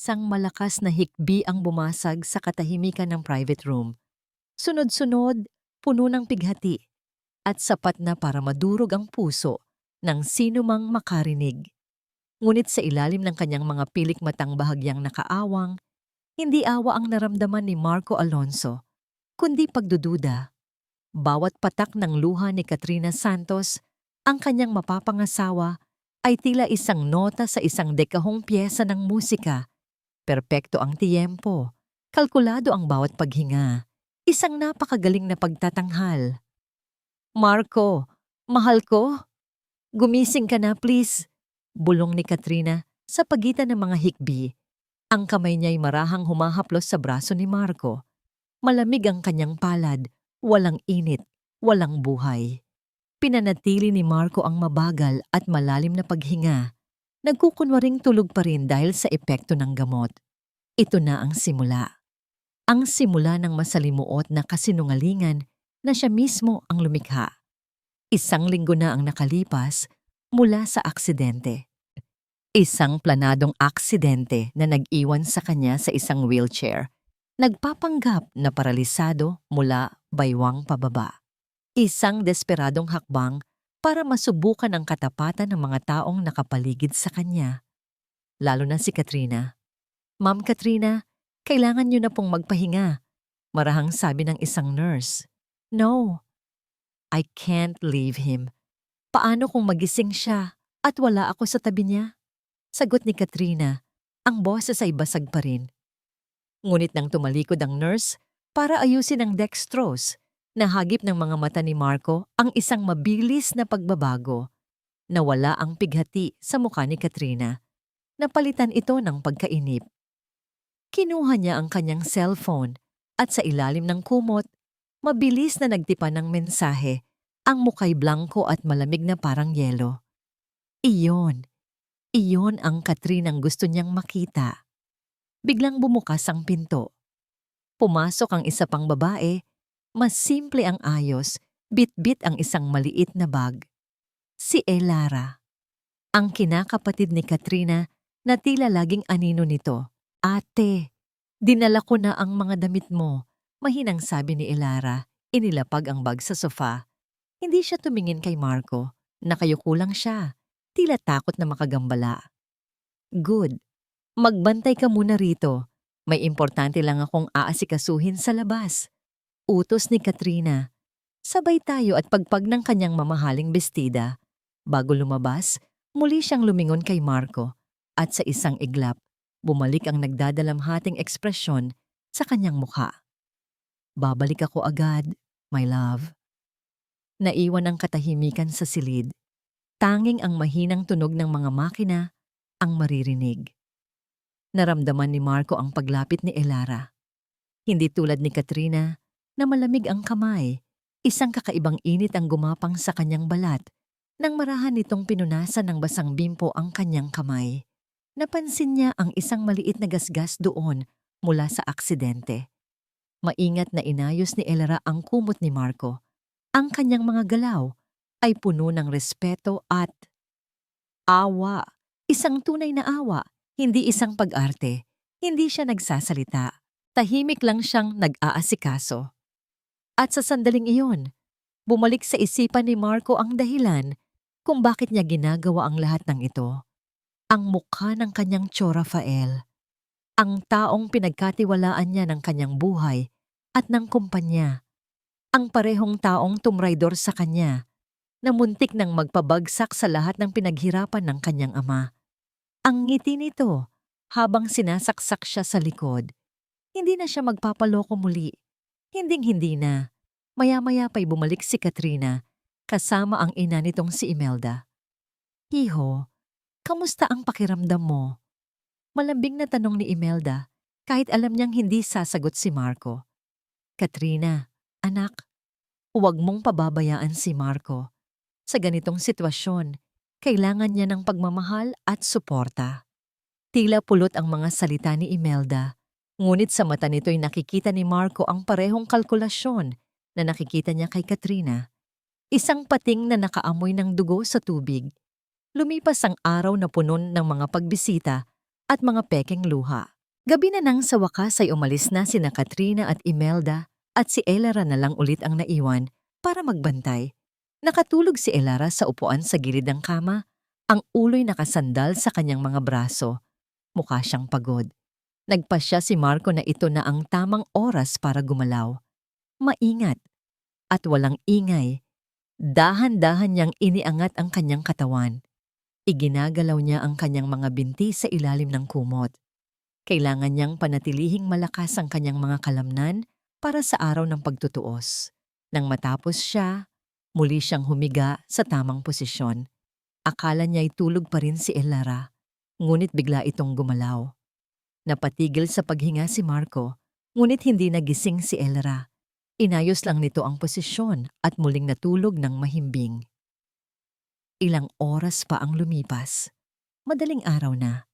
isang malakas na hikbi ang bumasag sa katahimikan ng private room. Sunod-sunod, puno ng pighati at sapat na para madurog ang puso ng sinumang makarinig. Ngunit sa ilalim ng kanyang mga pilik matang bahagyang nakaawang, hindi awa ang naramdaman ni Marco Alonso, kundi pagdududa. Bawat patak ng luha ni Katrina Santos, ang kanyang mapapangasawa, ay tila isang nota sa isang dekahong piyesa ng musika. Perpekto ang tiyempo, kalkulado ang bawat paghinga, isang napakagaling na pagtatanghal. Marco, mahal ko, gumising ka na please, bulong ni Katrina sa pagitan ng mga hikbi. Ang kamay niya'y marahang humahaplos sa braso ni Marco. Malamig ang kanyang palad, walang init, walang buhay. Pinanatili ni Marco ang mabagal at malalim na paghinga. Nagkukunwaring tulog pa rin dahil sa epekto ng gamot. Ito na ang simula. Ang simula ng masalimuot na kasinungalingan na siya mismo ang lumikha. Isang linggo na ang nakalipas mula sa aksidente. Isang planadong aksidente na nag-iwan sa kanya sa isang wheelchair. Nagpapanggap na paralisado mula baywang pababa. Isang desperadong hakbang para masubukan ang katapatan ng mga taong nakapaligid sa kanya. Lalo na si Katrina. Ma'am Katrina, kailangan niyo na pong magpahinga. Marahang sabi ng isang nurse. No, I can't leave him. Paano kung magising siya at wala ako sa tabi niya? Sagot ni Katrina, ang boses ay basag pa rin. Ngunit nang tumalikod ang nurse para ayusin ang dextrose, nahagip ng mga mata ni Marco ang isang mabilis na pagbabago. Nawala ang pighati sa mukha ni Katrina. Napalitan ito ng pagkainip. Kinuha niya ang kanyang cellphone at sa ilalim ng kumot, mabilis na nagtipan ng mensahe, ang mukhay blanco at malamig na parang yelo. Iyon ang Katrinang gusto niyang makita. Biglang bumukas ang pinto. Pumasok ang isa pang babae. Mas simple ang ayos, bit-bit ang isang maliit na bag. Si Elara. Ang kinakapatid ni Katrina na tila laging anino nito. Ate, dinala ko na ang mga damit mo, mahinang sabi ni Elara, inilapag ang bag sa sofa. Hindi siya tumingin kay Marco, nakayuko lang siya, tila takot na makagambala. Good, magbantay ka muna rito, may importante lang akong aasikasuhin sa labas. Utos ni Katrina. Sabay tayo at pagpag ng kanyang mamahaling bestida. Bago lumabas, muli siyang lumingon kay Marco at sa isang iglap, bumalik ang nagdadalamhating ekspresyon sa kanyang mukha. Babalik ako agad, my love. Naiwan ang katahimikan sa silid. Tanging ang mahinang tunog ng mga makina ang maririnig. Naramdaman ni Marco ang paglapit ni Elara. Hindi tulad ni Katrina, na malamig ang kamay, isang kakaibang init ang gumapang sa kanyang balat nang marahan nitong pinunasan ng basang bimpo ang kanyang kamay. Napansin niya ang isang maliit na gasgas doon mula sa aksidente. Maingat na inayos ni Elara ang kumot ni Marco. Ang kanyang mga galaw ay puno ng respeto at awa. Isang tunay na awa, hindi isang pag-arte. Hindi siya nagsasalita. Tahimik lang siyang nag-aasikaso. At sa sandaling iyon, bumalik sa isipan ni Marco ang dahilan kung bakit niya ginagawa ang lahat ng ito. Ang mukha ng kanyang Tio Rafael. Ang taong pinagkatiwalaan niya ng kanyang buhay at ng kumpanya. Ang parehong taong tumraydor sa kanya na muntik nang magpabagsak sa lahat ng pinaghirapan ng kanyang ama. Ang ngiti nito habang sinasaksak siya sa likod. Hindi na siya magpapaloko muli. Hinding-hindi na. Maya-maya pa'y bumalik si Katrina kasama ang ina nitong si Imelda. Iho, kamusta ang pakiramdam mo? Malambing na tanong ni Imelda kahit alam niyang hindi sasagot si Marco. Katrina, anak, huwag mong pababayaan si Marco. Sa ganitong sitwasyon, kailangan niya ng pagmamahal at suporta. Tila pulot ang mga salita ni Imelda. Ngunit sa mata nito'y nakikita ni Marco ang parehong kalkulasyon na nakikita niya kay Katrina. Isang pating na nakaamoy ng dugo sa tubig. Lumipas ang araw na puno ng mga pagbisita at mga pekeng luha. Gabi na nang sa wakas ay umalis na sina Katrina at Imelda at si Elara na lang ulit ang naiwan para magbantay. Nakatulog si Elara sa upuan sa gilid ng kama, ang ulo'y nakasandal sa kanyang mga braso. Mukha siyang pagod. Nagpasya si Marco na ito na ang tamang oras para gumalaw. Maingat at walang ingay. Dahan-dahan niyang iniangat ang kanyang katawan. Iginagalaw niya ang kanyang mga binti sa ilalim ng kumot. Kailangan niyang panatilihing malakas ang kanyang mga kalamnan para sa araw ng pagtutuos. Nang matapos siya, muli siyang humiga sa tamang posisyon. Akala niya'y tulog pa rin si Elara, ngunit bigla itong gumalaw. Napatigil sa paghinga si Marco, ngunit hindi nagising si Elara. Inayos lang nito ang posisyon at muling natulog ng mahimbing. Ilang oras pa ang lumipas. Madaling araw na.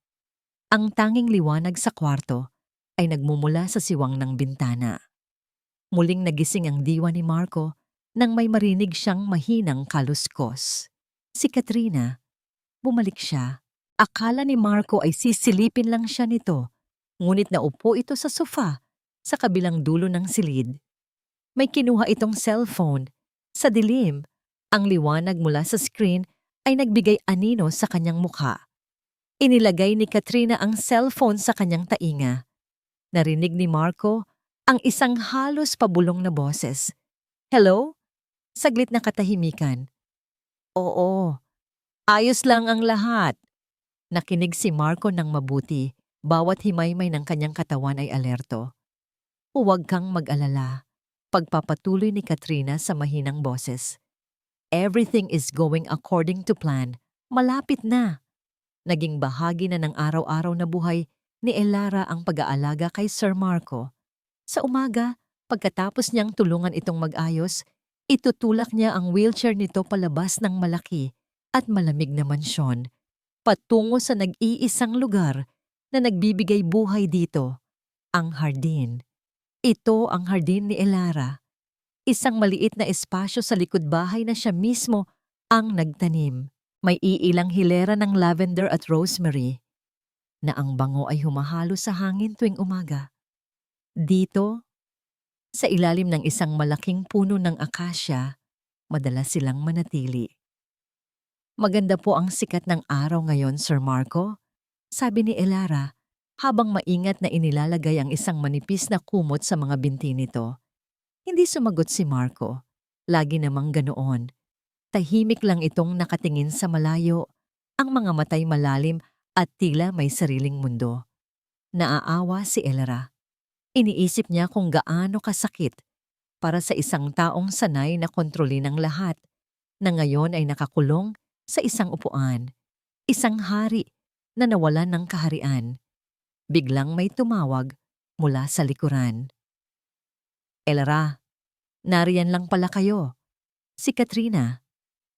Ang tanging liwanag sa kwarto ay nagmumula sa siwang ng bintana. Muling nagising ang diwa ni Marco nang may marinig siyang mahinang kaluskos. Si Katrina. Bumalik siya. Akala ni Marco ay sisilipin lang siya nito, ngunit naupo ito sa sofa sa kabilang dulo ng silid. May kinuha itong cellphone. Sa dilim, ang liwanag mula sa screen ay nagbigay anino sa kanyang mukha. Inilagay ni Katrina ang cellphone sa kanyang tainga. Narinig ni Marco ang isang halos pabulong na boses. "Hello?" Saglit na katahimikan. "Oo, ayos lang ang lahat." Nakinig si Marco ng mabuti. Bawat himaymay ng kanyang katawan ay alerto. "Huwag kang mag-alala." Pagpapatuloy ni Katrina sa mahinang boses. "Everything is going according to plan. Malapit na." Naging bahagi na ng araw-araw na buhay ni Elara ang pag-aalaga kay Sir Marco. Sa umaga, pagkatapos niyang tulungan itong mag-ayos, itutulak niya ang wheelchair nito palabas ng malaki at malamig na mansyon, patungo sa nag-iisang lugar na nagbibigay buhay dito, ang hardin. Ito ang hardin ni Elara. Isang maliit na espasyo sa likod bahay na siya mismo ang nagtanim. May iilang hilera ng lavender at rosemary na ang bango ay humahalo sa hangin tuwing umaga. Dito, sa ilalim ng isang malaking puno ng akasya, madalas silang manatili. "Maganda po ang sikat ng araw ngayon, Sir Marco," sabi ni Elara, habang maingat na inilalagay ang isang manipis na kumot sa mga binti nito. Hindi sumagot si Marco. Lagi namang ganoon. Tahimik lang itong nakatingin sa malayo, ang mga matay malalim at tila may sariling mundo. Naaawa si Elara. Iniisip niya kung gaano kasakit para sa isang taong sanay na kontrolin ang lahat, na ngayon ay nakakulong sa isang upuan. Isang hari na nawalan ng kaharian. Biglang may tumawag mula sa likuran. "Elara, nariyan lang pala kayo." Si Katrina,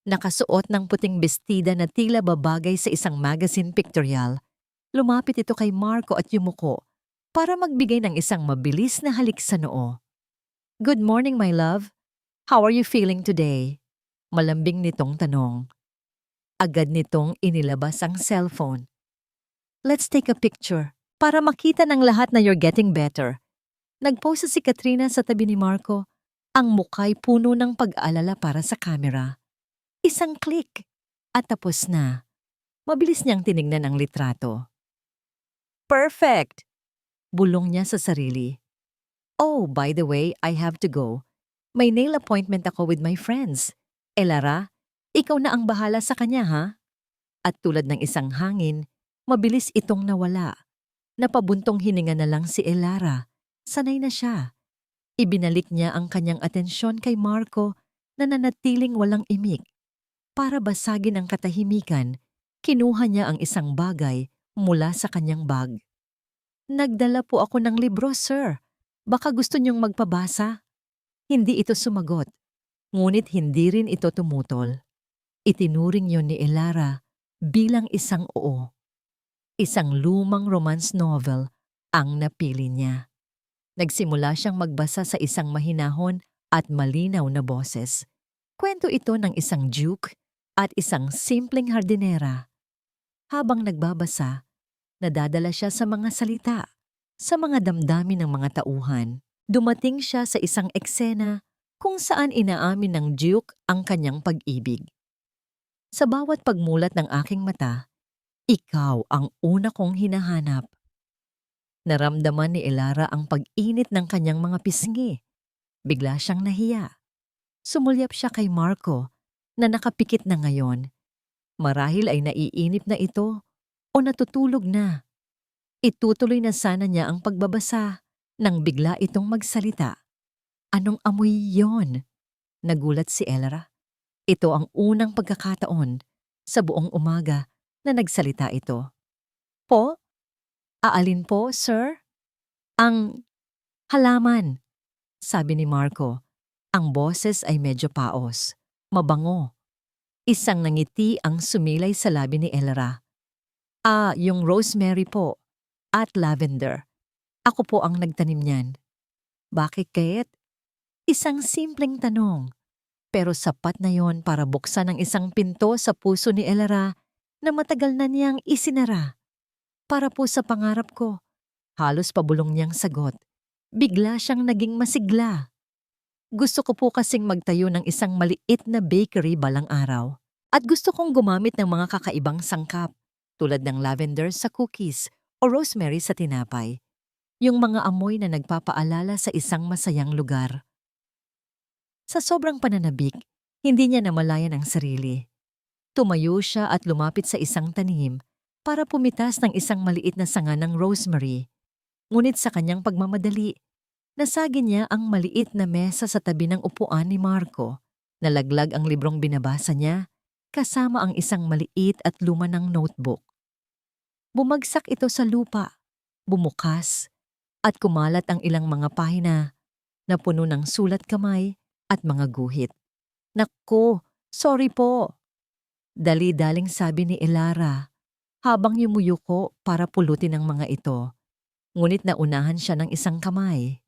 nakasuot ng puting bestida na tila babagay sa isang magazine pictorial. Lumapit ito kay Marco at yumuko para magbigay ng isang mabilis na halik sa noo. "Good morning, my love. How are you feeling today?" Malambing nitong tanong. Agad nitong inilabas ang cellphone. "Let's take a picture para makita ng lahat na you're getting better." Nagpose si Katrina sa tabi ni Marco. Ang muka'y puno ng pag-aalala para sa camera. Isang click at tapos na. Mabilis niyang tinignan ang litrato. "Perfect!" Bulong niya sa sarili. "Oh, by the way, I have to go. May nail appointment ako with my friends. Elara, ikaw na ang bahala sa kanya, ha?" At tulad ng isang hangin, mabilis itong nawala. Napabuntong hininga na lang si Elara. Sanay na siya. Ibinalik niya ang kanyang atensyon kay Marco na nanatiling walang imik. Para basagin ang katahimikan, kinuha niya ang isang bagay mula sa kanyang bag. "Nagdala po ako ng libro, sir. Baka gusto niyong magpabasa?" Hindi ito sumagot, ngunit hindi rin ito tumutol. Itinuring yon ni Elara bilang isang oo. Isang lumang romance novel ang napili niya. Nagsimula siyang magbasa sa isang mahinahon at malinaw na boses. Kwento ito ng isang duke at isang simpleng hardinera. Habang nagbabasa, Nadadala siya sa mga salita, sa mga damdamin ng mga tauhan. Dumating siya sa isang eksena kung saan inaamin ng Duke ang kanyang pag-ibig. Sa bawat pagmulat ng aking mata, ikaw ang una kong hinahanap. Naramdaman ni Elara ang pag-init ng kanyang mga pisngi. Bigla siyang nahiya. Sumulyap siya kay Marco na nakapikit na ngayon. Marahil ay naiinip na ito o natutulog na. Itutuloy na sana niya ang pagbabasa nang bigla itong magsalita. Anong amoy yon? Nagulat si Elara. Ito ang unang pagkakataon sa buong umaga na nagsalita ito. Po? Aalin po, sir? Ang halaman, sabi ni Marco. Ang boses ay medyo paos, mabango. Isang nangiti ang sumilay sa labi ni Elara. Yung rosemary po at lavender. Ako po ang nagtanim niyan. Bakit kayet? Isang simpleng tanong. Pero sapat na yon para buksan ang isang pinto sa puso ni Elara na matagal na niyang isinara. Para po sa pangarap ko. Halos pabulong niyang sagot. Bigla siyang naging masigla. Gusto ko po kasing magtayo ng isang maliit na bakery balang araw. At gusto kong gumamit ng mga kakaibang sangkap tulad ng lavender sa cookies o rosemary sa tinapay. Yung mga amoy na nagpapaalala sa isang masayang lugar. Sa sobrang pananabik, hindi niya namalayan ang sarili. Tumayo siya at lumapit sa isang tanim para pumitas ng isang maliit na sanga ng rosemary. Ngunit sa kanyang pagmamadali, nasagi niya ang maliit na mesa sa tabi ng upuan ni Marco. Nalaglag ang librong binabasa niya, kasama ang isang maliit at luma ng notebook. Bumagsak ito sa lupa, bumukas, at kumalat ang ilang mga pahina na puno ng sulat kamay at mga guhit. Naku, sorry po. Dali-daling sabi ni Elara habang yumuyuko para pulutin ang mga ito. Ngunit naunahan siya ng isang kamay.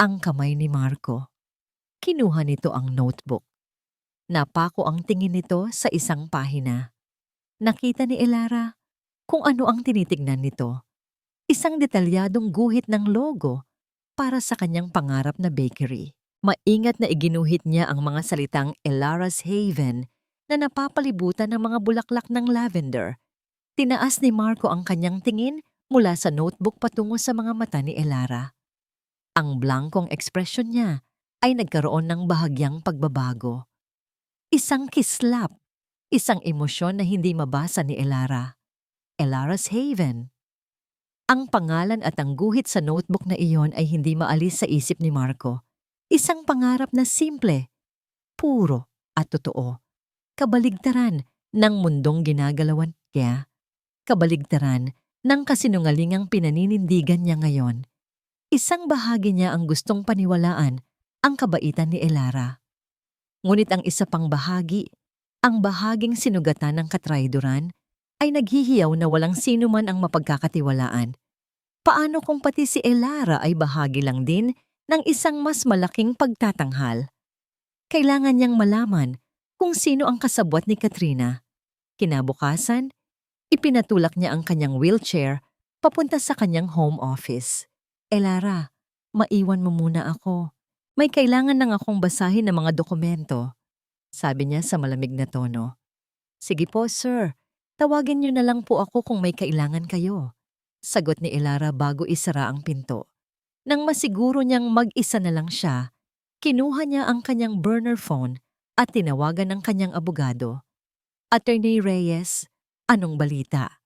Ang kamay ni Marco. Kinuha nito ang notebook. Napako ang tingin nito sa isang pahina. Nakita ni Elara kung ano ang tinitignan nito. Isang detalyadong guhit ng logo para sa kanyang pangarap na bakery. Maingat na iginuhit niya ang mga salitang Elara's Haven na napapalibutan ng mga bulaklak ng lavender. Tinaas ni Marco ang kanyang tingin mula sa notebook patungo sa mga mata ni Elara. Ang blankong ekspresyon niya ay nagkaroon ng bahagyang pagbabago. Isang kislap, isang emosyon na hindi mabasa ni Elara. Elara's Haven. Ang pangalan at ang guhit sa notebook na iyon ay hindi maalis sa isip ni Marco. Isang pangarap na simple, puro at totoo. Kabaligtaran ng mundong ginagalawan niya. Kabaligtaran ng kasinungalingang pinaninindigan niya ngayon. Isang bahagi niya ang gustong paniwalaan, ang kabaitan ni Elara. Ngunit ang isa pang bahagi, ang bahaging sinugatan ng katrayduran, ay naghihiyaw na walang sino man ang mapagkakatiwalaan. Paano kung pati si Elara ay bahagi lang din ng isang mas malaking pagtatanghal? Kailangan niyang malaman kung sino ang kasabwat ni Katrina. Kinabukasan, ipinatulak niya ang kanyang wheelchair papunta sa kanyang home office. Elara, maiwan mo muna ako. May kailangan nang akong basahin ng mga dokumento. Sabi niya sa malamig na tono. Sige po, sir. Tawagin niyo na lang po ako kung may kailangan kayo. Sagot ni Elara bago isara ang pinto. Nang masiguro niyang mag-isa na lang siya, kinuha niya ang kanyang burner phone at tinawagan ang kanyang abogado. Attorney Reyes, anong balita?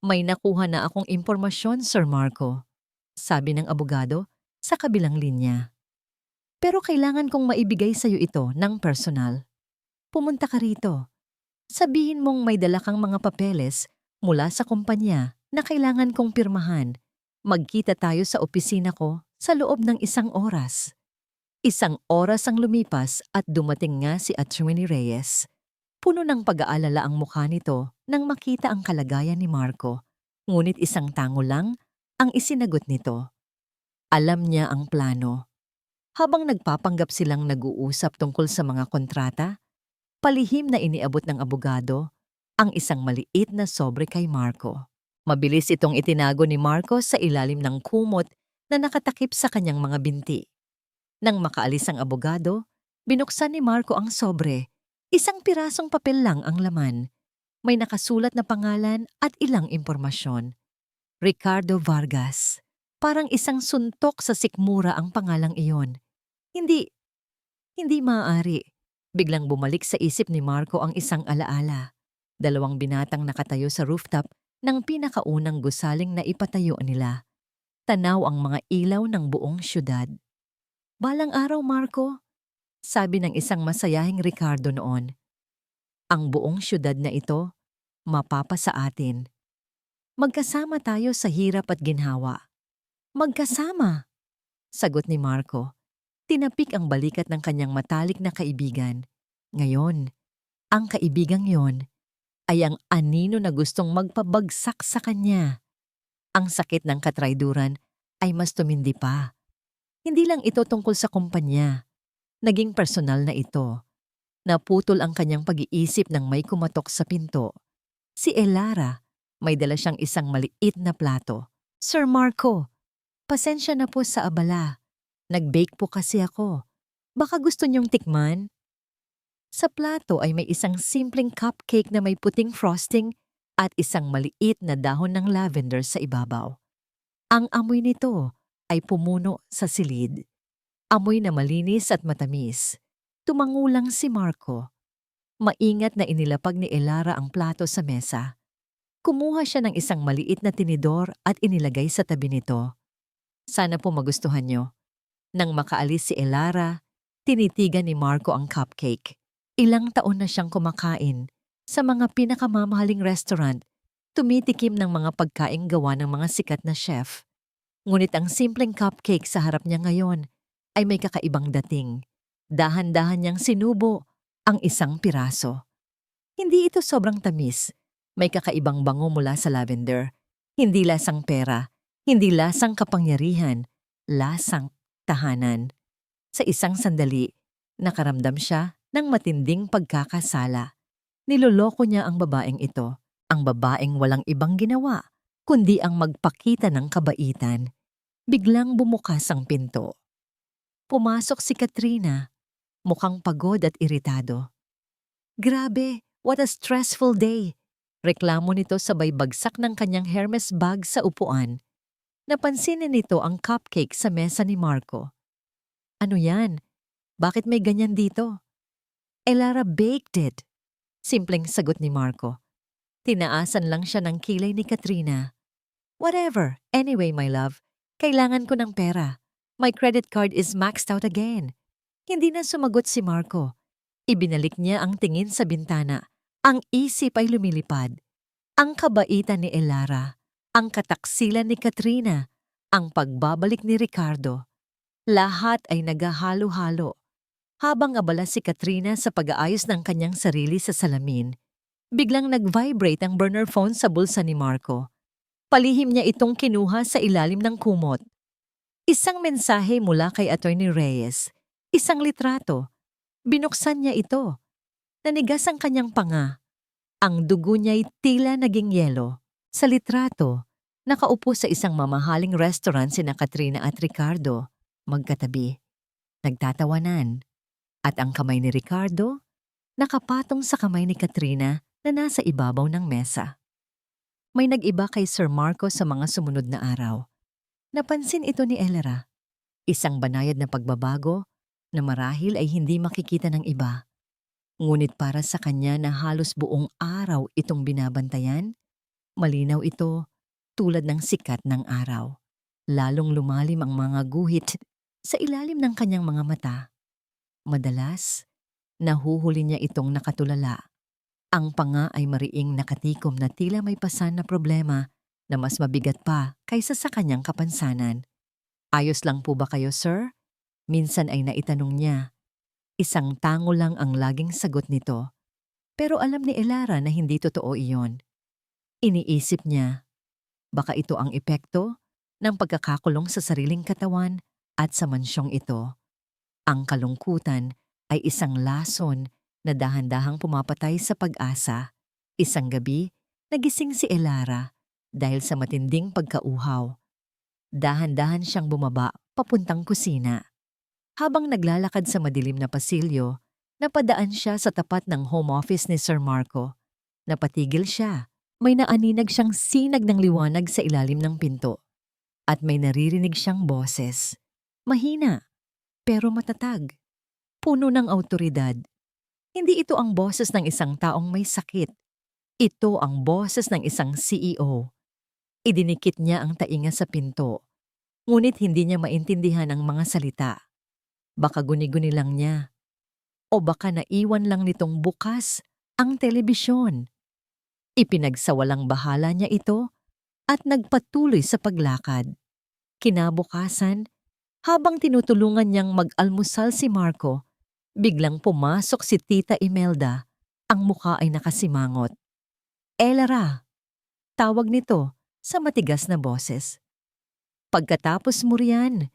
May nakuha na akong impormasyon, Sir Marco. Sabi ng abogado sa kabilang linya. Pero kailangan kong maibigay sa iyo ito ng personal. Pumunta ka rito. Sabihin mong may dala kang mga papeles mula sa kumpanya na kailangan kong pirmahan. Magkita tayo sa opisina ko sa loob ng 1 oras. 1 oras ang lumipas at dumating nga si Attorney Reyes. Puno ng pag-aalala ang mukha nito nang makita ang kalagayan ni Marco. Ngunit isang tango lang ang isinagot nito. Alam niya ang plano. Habang nagpapanggap silang nag-uusap tungkol sa mga kontrata, palihim na iniabot ng abogado ang isang maliit na sobre kay Marco. Mabilis itong itinago ni Marcos sa ilalim ng kumot na nakatakip sa kanyang mga binti. Nang makaalis ang abogado, binuksan ni Marco ang sobre. Isang pirasong papel lang ang laman. May nakasulat na pangalan at ilang impormasyon. Ricardo Vargas. Parang isang suntok sa sikmura ang pangalang iyon. Hindi maaari. Biglang bumalik sa isip ni Marco ang isang alaala. Dalawang binatang nakatayo sa rooftop ng pinakaunang gusaling na ipatayo nila. Tanaw ang mga ilaw ng buong syudad. Balang araw, Marco, sabi ng isang masayahing Ricardo noon. Ang buong syudad na ito, mapapa sa atin. Magkasama tayo sa hirap at ginhawa. Magkasama, sagot ni Marco. Tinapik ang balikat ng kanyang matalik na kaibigan. Ngayon, ang kaibigang yon ay ang anino na gustong magpabagsak sa kanya. Ang sakit ng katrayduran ay mas tumindi pa. Hindi lang ito tungkol sa kumpanya. Naging personal na ito. Naputol ang kanyang pag-iisip nang may kumatok sa pinto. Si Elara, may dala siyang isang maliit na plato. Sir Marco, pasensya na po sa abala. Nag-bake po kasi ako. Baka gusto niyong tikman? Sa plato ay may isang simpleng cupcake na may puting frosting at isang maliit na dahon ng lavender sa ibabaw. Ang amoy nito ay pumuno sa silid. Amoy na malinis at matamis. Tumangulang si Marco. Maingat na inilapag ni Elara ang plato sa mesa. Kumuha siya ng isang maliit na tinidor at inilagay sa tabi nito. Sana po magustuhan niyo. Nang makaalis si Elara, tinitigan ni Marco ang cupcake. Ilang taon na siyang kumakain sa mga pinakamamahaling restaurant, tumitikim ng mga pagkaing gawa ng mga sikat na chef. Ngunit ang simpleng cupcake sa harap niya ngayon ay may kakaibang dating. Dahan-dahan niyang sinubo ang isang piraso. Hindi ito sobrang tamis. May kakaibang bango mula sa lavender. Hindi lasang pera, hindi lasang kapangyarihan, lasang tahanan. Sa isang sandali, nakaramdam siya ng matinding pagkakasala. Niloloko niya ang babaeng ito, ang babaeng walang ibang ginawa, kundi ang magpakita ng kabaitan. Biglang bumukas ang pinto. Pumasok si Katrina, mukhang pagod at iritado. Grabe, what a stressful day! Reklamo nito sabay bagsak ng kanyang Hermes bag sa upuan. Napansin nito ang cupcake sa mesa ni Marco. Ano yan? Bakit may ganyan dito? Elara baked it. Simpleng sagot ni Marco. Tinaasan lang siya ng kilay ni Katrina. Whatever. Anyway, my love, kailangan ko ng pera. My credit card is maxed out again. Hindi na sumagot si Marco. Ibinalik niya ang tingin sa bintana. Ang isip ay lumilipad. Ang kabaitan ni Elara, ang kataksilan ni Katrina, ang pagbabalik ni Ricardo. Lahat ay naghahalo-halo. Habang abala si Katrina sa pag-aayos ng kanyang sarili sa salamin, biglang nag-vibrate ang burner phone sa bulsa ni Marco. Palihim niya itong kinuha sa ilalim ng kumot. Isang mensahe mula kay Attorney Reyes. Isang litrato. Binuksan niya ito. Nanigas ang kanyang panga. Ang dugo niya'y tila naging yelo. Sa litrato, nakaupo sa isang mamahaling restaurant sina Katrina at Ricardo, magkatabi. Nagtatawanan. At ang kamay ni Ricardo, nakapatong sa kamay ni Katrina na nasa ibabaw ng mesa. May nag-iba kay Sir Marco sa mga sumunod na araw. Napansin ito ni Elara. Isang banayad na pagbabago na marahil ay hindi makikita ng iba. Ngunit para sa kanya na halos buong araw itong binabantayan, malinaw ito tulad ng sikat ng araw. Lalong lumalim ang mga guhit sa ilalim ng kanyang mga mata. Madalas, nahuhuli niya itong nakatulala. Ang panga ay mariing nakatikom na tila may pasan na problema na mas mabigat pa kaysa sa kanyang kapansanan. Ayos lang po ba kayo, sir? Minsan ay naitanong niya. Isang tango lang ang laging sagot nito. Pero alam ni Elara na hindi totoo iyon. Iniisip niya, baka ito ang epekto ng pagkakakulong sa sariling katawan at sa mansyong ito. Ang kalungkutan ay isang lason na dahan-dahang pumapatay sa pag-asa. Isang gabi, nagising si Elara. dahil sa matinding pagkauhaw. Dahan-dahan siyang bumaba papuntang kusina. Habang naglalakad sa madilim na pasilyo, napadaan siya sa tapat ng home office ni Sir Marco. Napatigil siya. May naaninag siyang sinag ng liwanag sa ilalim ng pinto. At may naririnig siyang boses. Mahina, pero matatag. Puno ng awtoridad. Hindi ito ang boses ng isang taong may sakit. Ito ang boses ng isang CEO. Idinikit niya ang tainga sa pinto. Ngunit hindi niya maintindihan ang mga salita. Baka guni-guni lang niya. O baka naiwan lang nitong bukas ang telebisyon. Ipinagsawalang bahala niya ito at nagpatuloy sa paglakad. Kinabukasan, habang tinutulungan niyang mag-almusal si Marco, biglang pumasok si Tita Imelda. Ang muka ay nakasimangot. Elara, tawag nito sa matigas na boses. Pagkatapos mo riyan,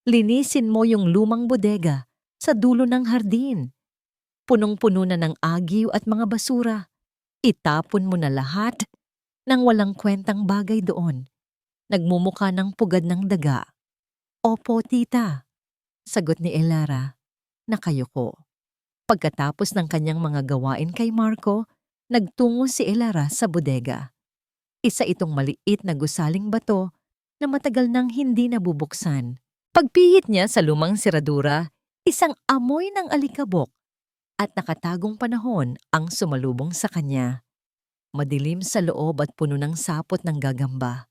linisin mo yung lumang bodega sa dulo ng hardin. Punong-puno na ng agiw at mga basura. Itapon mo na lahat ng walang kwentang bagay doon. Nagmumukha ng pugad ng daga. Opo, tita, sagot ni Elara. Nakayuko. Pagkatapos ng kanyang mga gawain kay Marco, nagtungo si Elara sa bodega. Isa itong maliit na gusaling bato na matagal nang hindi nabubuksan. Pagpihit niya sa lumang siradura, isang amoy ng alikabok at nakatagong panahon ang sumalubong sa kanya. Madilim sa loob at puno ng sapot ng gagamba.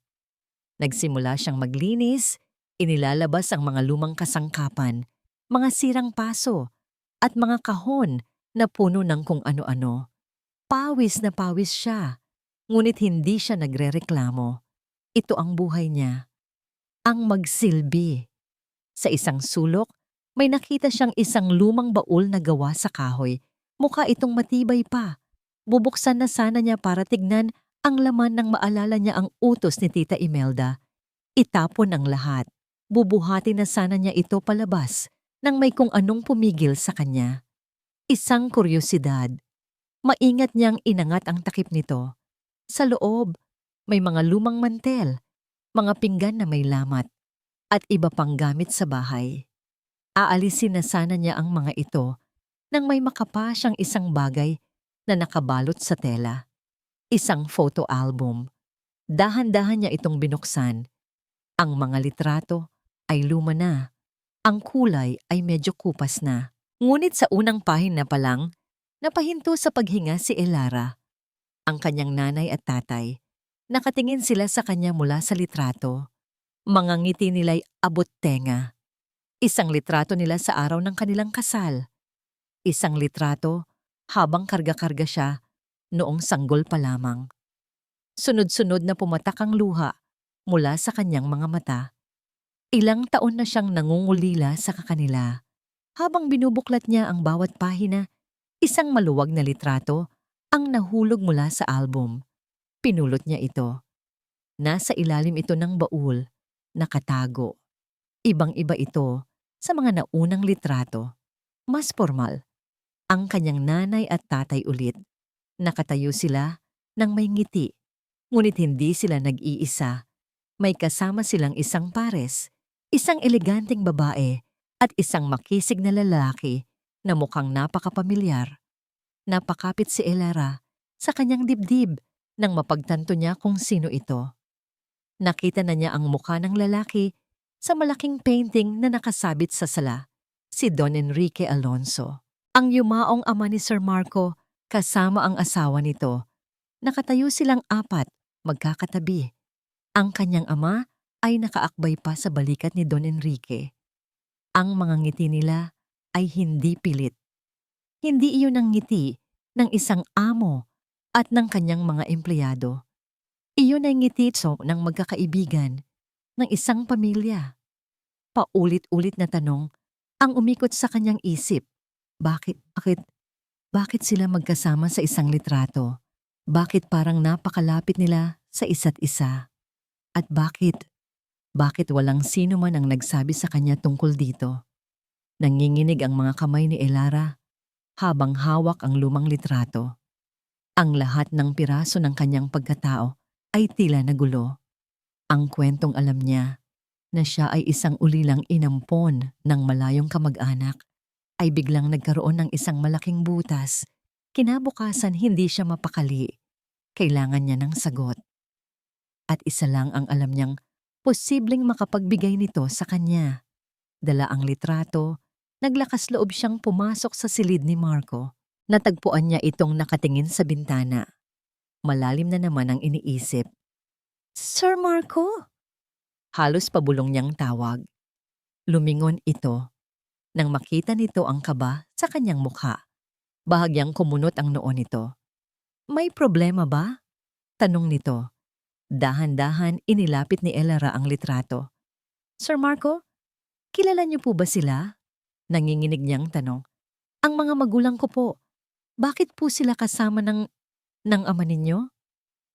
Nagsimula siyang maglinis, inilalabas ang mga lumang kasangkapan, mga sirang paso, at mga kahon na puno ng kung ano-ano. Pawis na pawis siya, ngunit hindi siya nagrereklamo. Ito ang buhay niya. Ang magsilbi. Sa isang sulok, may nakita siyang isang lumang baul na gawa sa kahoy. Mukha itong matibay pa. Bubuksan na sana niya para tignan ang laman nang maalala niya ang utos ni Tita Imelda. Itapon ang lahat. Bubuhati na sana niya ito palabas nang may kung anong pumigil sa kanya. Isang kuryosidad. Maingat niyang inangat ang takip nito. Sa loob, may mga lumang mantel, mga pinggan na may lamat, at iba pang gamit sa bahay. Aalisin na sana niya ang mga ito nang may makapa siyang isang bagay na nakabalot sa tela. Isang photo album. Dahan-dahan niya itong binuksan. Ang mga litrato ay luma na. Ang kulay ay medyo kupas na. Ngunit sa unang pahina pa lang, napahinto sa paghinga si Elara. Ang kanyang nanay at tatay. Nakatingin sila sa kanya mula sa litrato. Mga ngiti nila'y abot tenga. Isang litrato nila sa araw ng kanilang kasal. Isang litrato habang karga-karga siya noong sanggol pa lamang. Sunod-sunod na pumatak ang luha mula sa kanyang mga mata. Ilang taon na siyang nangungulila sa kakanila. Habang binubuklat niya ang bawat pahina, isang maluwag na litrato ang nahulog mula sa album. Pinulot niya ito. Nasa ilalim ito ng baul, nakatago. Ibang-iba ito sa mga naunang litrato. Mas formal. Ang kanyang nanay at tatay ulit. Nakatayo sila nang may ngiti. Ngunit hindi sila nag-iisa. May kasama silang isang pares, isang eleganteng babae at isang makisig na lalaki na mukhang napakapamilyar. Napakapit si Elara sa kanyang dibdib nang mapagtanto niya kung sino ito. Nakita na niya ang mukha ng lalaki sa malaking painting na nakasabit sa sala, si Don Enrique Alonso. Ang yumaong ama ni Sir Marco kasama ang asawa nito. Nakatayo silang apat, magkakatabi. Ang kanyang ama ay nakaakbay pa sa balikat ni Don Enrique. Ang mga ngiti nila ay hindi pilit. Hindi iyon ang ngiti ng isang amo at ng kanyang mga empleyado. Iyon ay ngiti ng magkakaibigan, ng isang pamilya. Paulit-ulit na tanong ang umikot sa kanyang isip. Bakit sila magkasama sa isang litrato? Bakit parang napakalapit nila sa isa't isa? At bakit walang sino man ang nagsabi sa kanya tungkol dito? Nanginginig ang mga kamay ni Elara habang hawak ang lumang litrato. Ang lahat ng piraso ng kanyang pagkatao ay tila nagulo. Ang kwentong alam niya na siya ay isang ulilang inampon ng malayong kamag-anak ay biglang nagkaroon ng isang malaking butas. Kinabukasan hindi siya mapakali. Kailangan niya ng sagot. At isa lang ang alam niyang posibleng makapagbigay nito sa kanya. Dala ang litrato, naglakas loob siyang pumasok sa silid ni Marco. Natagpuan niya itong nakatingin sa bintana. Malalim na naman ang iniisip. Sir Marco? Halos pabulong niyang tawag. Lumingon ito. Nang makita nito ang kaba sa kanyang mukha, bahagyang kumunot ang noo nito. May problema ba? Tanong nito. Dahan-dahan inilapit ni Elara ang litrato. Sir Marco, kilala niyo po ba sila? Nanginginig niyang tanong. Ang mga magulang ko po. Bakit po sila kasama ng ama ninyo?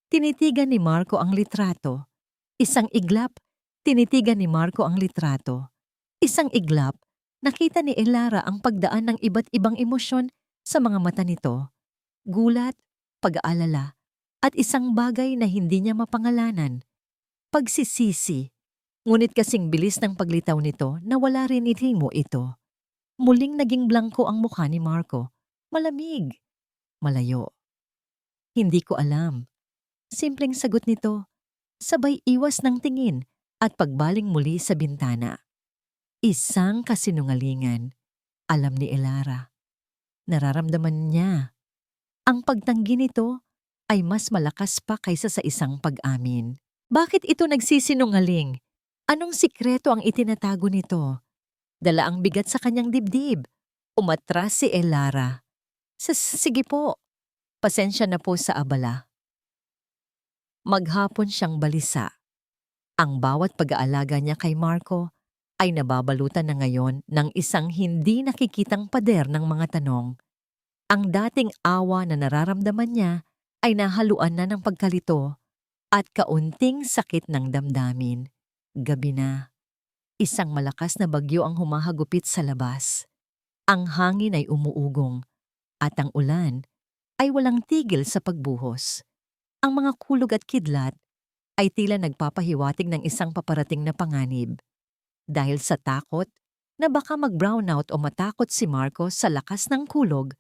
Tinitigan ni Marco ang litrato. Isang iglap, tinitigan ni Marco ang litrato. Isang iglap, nakita ni Elara ang pagdaan ng iba't ibang emosyon sa mga mata nito. Gulat, pag-aalala, at isang bagay na hindi niya mapangalanan. Pagsisisi. Ngunit kasing bilis ng paglitaw nito na wala rin mo ito. Muling naging blanko ang mukha ni Marco. Malamig. Malayo. Hindi ko alam. Simpleng sagot nito. Sabay iwas ng tingin at pagbaling muli sa bintana. Isang kasinungalingan. Alam ni Elara. Nararamdaman niya. Ang pagtanggi nito ay mas malakas pa kaysa sa isang pag-amin. Bakit ito nagsisinungaling? Anong sikreto ang itinatago nito? Dala ang bigat sa kanyang dibdib. Umatras si Elara. Sige po. Pasensya na po sa abala. Maghapon siyang balisa. Ang bawat pag-aalaga niya kay Marco ay nababalutan na ngayon ng isang hindi nakikitang pader ng mga tanong. Ang dating awa na nararamdaman niya ay nahaluan na ng pagkalito at kaunting sakit ng damdamin. Gabi na. Isang malakas na bagyo ang humahagupit sa labas. Ang hangin ay umuugong at ang ulan ay walang tigil sa pagbuhos. Ang mga kulog at kidlat ay tila nagpapahiwatig ng isang paparating na panganib. Dahil sa takot na baka mag-brownout o matakot si Marco sa lakas ng kulog,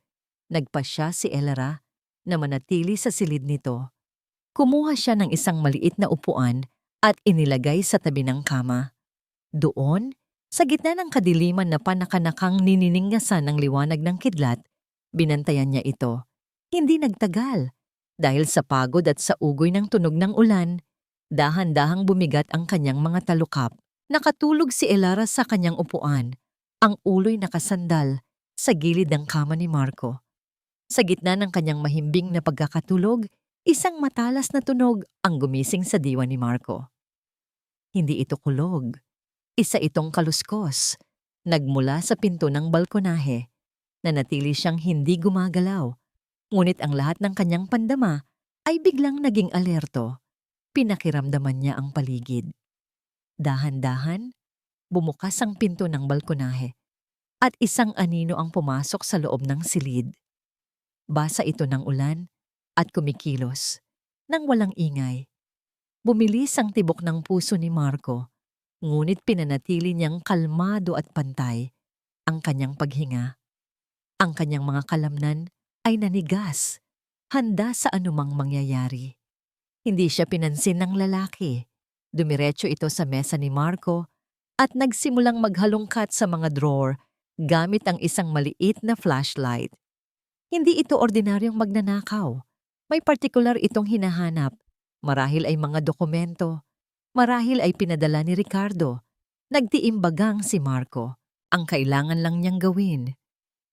nagpasya si Elara na manatili sa silid nito. Kumuha siya ng isang maliit na upuan at inilagay sa tabi ng kama. Doon, sa gitna ng kadiliman na panakanakang nininingasan ng liwanag ng kidlat, binantayan niya ito. Hindi nagtagal. Dahil sa pagod at sa ugoy ng tunog ng ulan, dahan-dahang bumigat ang kanyang mga talukap. Nakatulog si Elara sa kanyang upuan, ang ulo'y nakasandal sa gilid ng kama ni Marco. Sa gitna ng kanyang mahimbing na pagkakatulog, isang matalas na tunog ang gumising sa diwa ni Marco. Hindi ito kulog. Isa itong kaluskos. Nagmula sa pinto ng balkonahe. Nanatili siyang hindi gumagalaw. Ngunit ang lahat ng kanyang pandama ay biglang naging alerto. Pinakiramdaman niya ang paligid. Dahan-dahan, bumukas ang pinto ng balkonahe at isang anino ang pumasok sa loob ng silid. Basa ito ng ulan at kumikilos nang walang ingay. Bumilis ang tibok ng puso ni Marco, ngunit pinanatili niyang kalmado at pantay ang kanyang paghinga. Ang kanyang mga kalamnan ay nanigas, handa sa anumang mangyayari. Hindi siya pinansin ng lalaki. Dumiretso ito sa mesa ni Marco at nagsimulang maghalongkat sa mga drawer gamit ang isang maliit na flashlight. Hindi ito ordinaryong magnanakaw. May partikular itong hinahanap. Marahil ay mga dokumento. Marahil ay pinadala ni Ricardo. Nagtiimbagang si Marco. Ang kailangan lang niyang gawin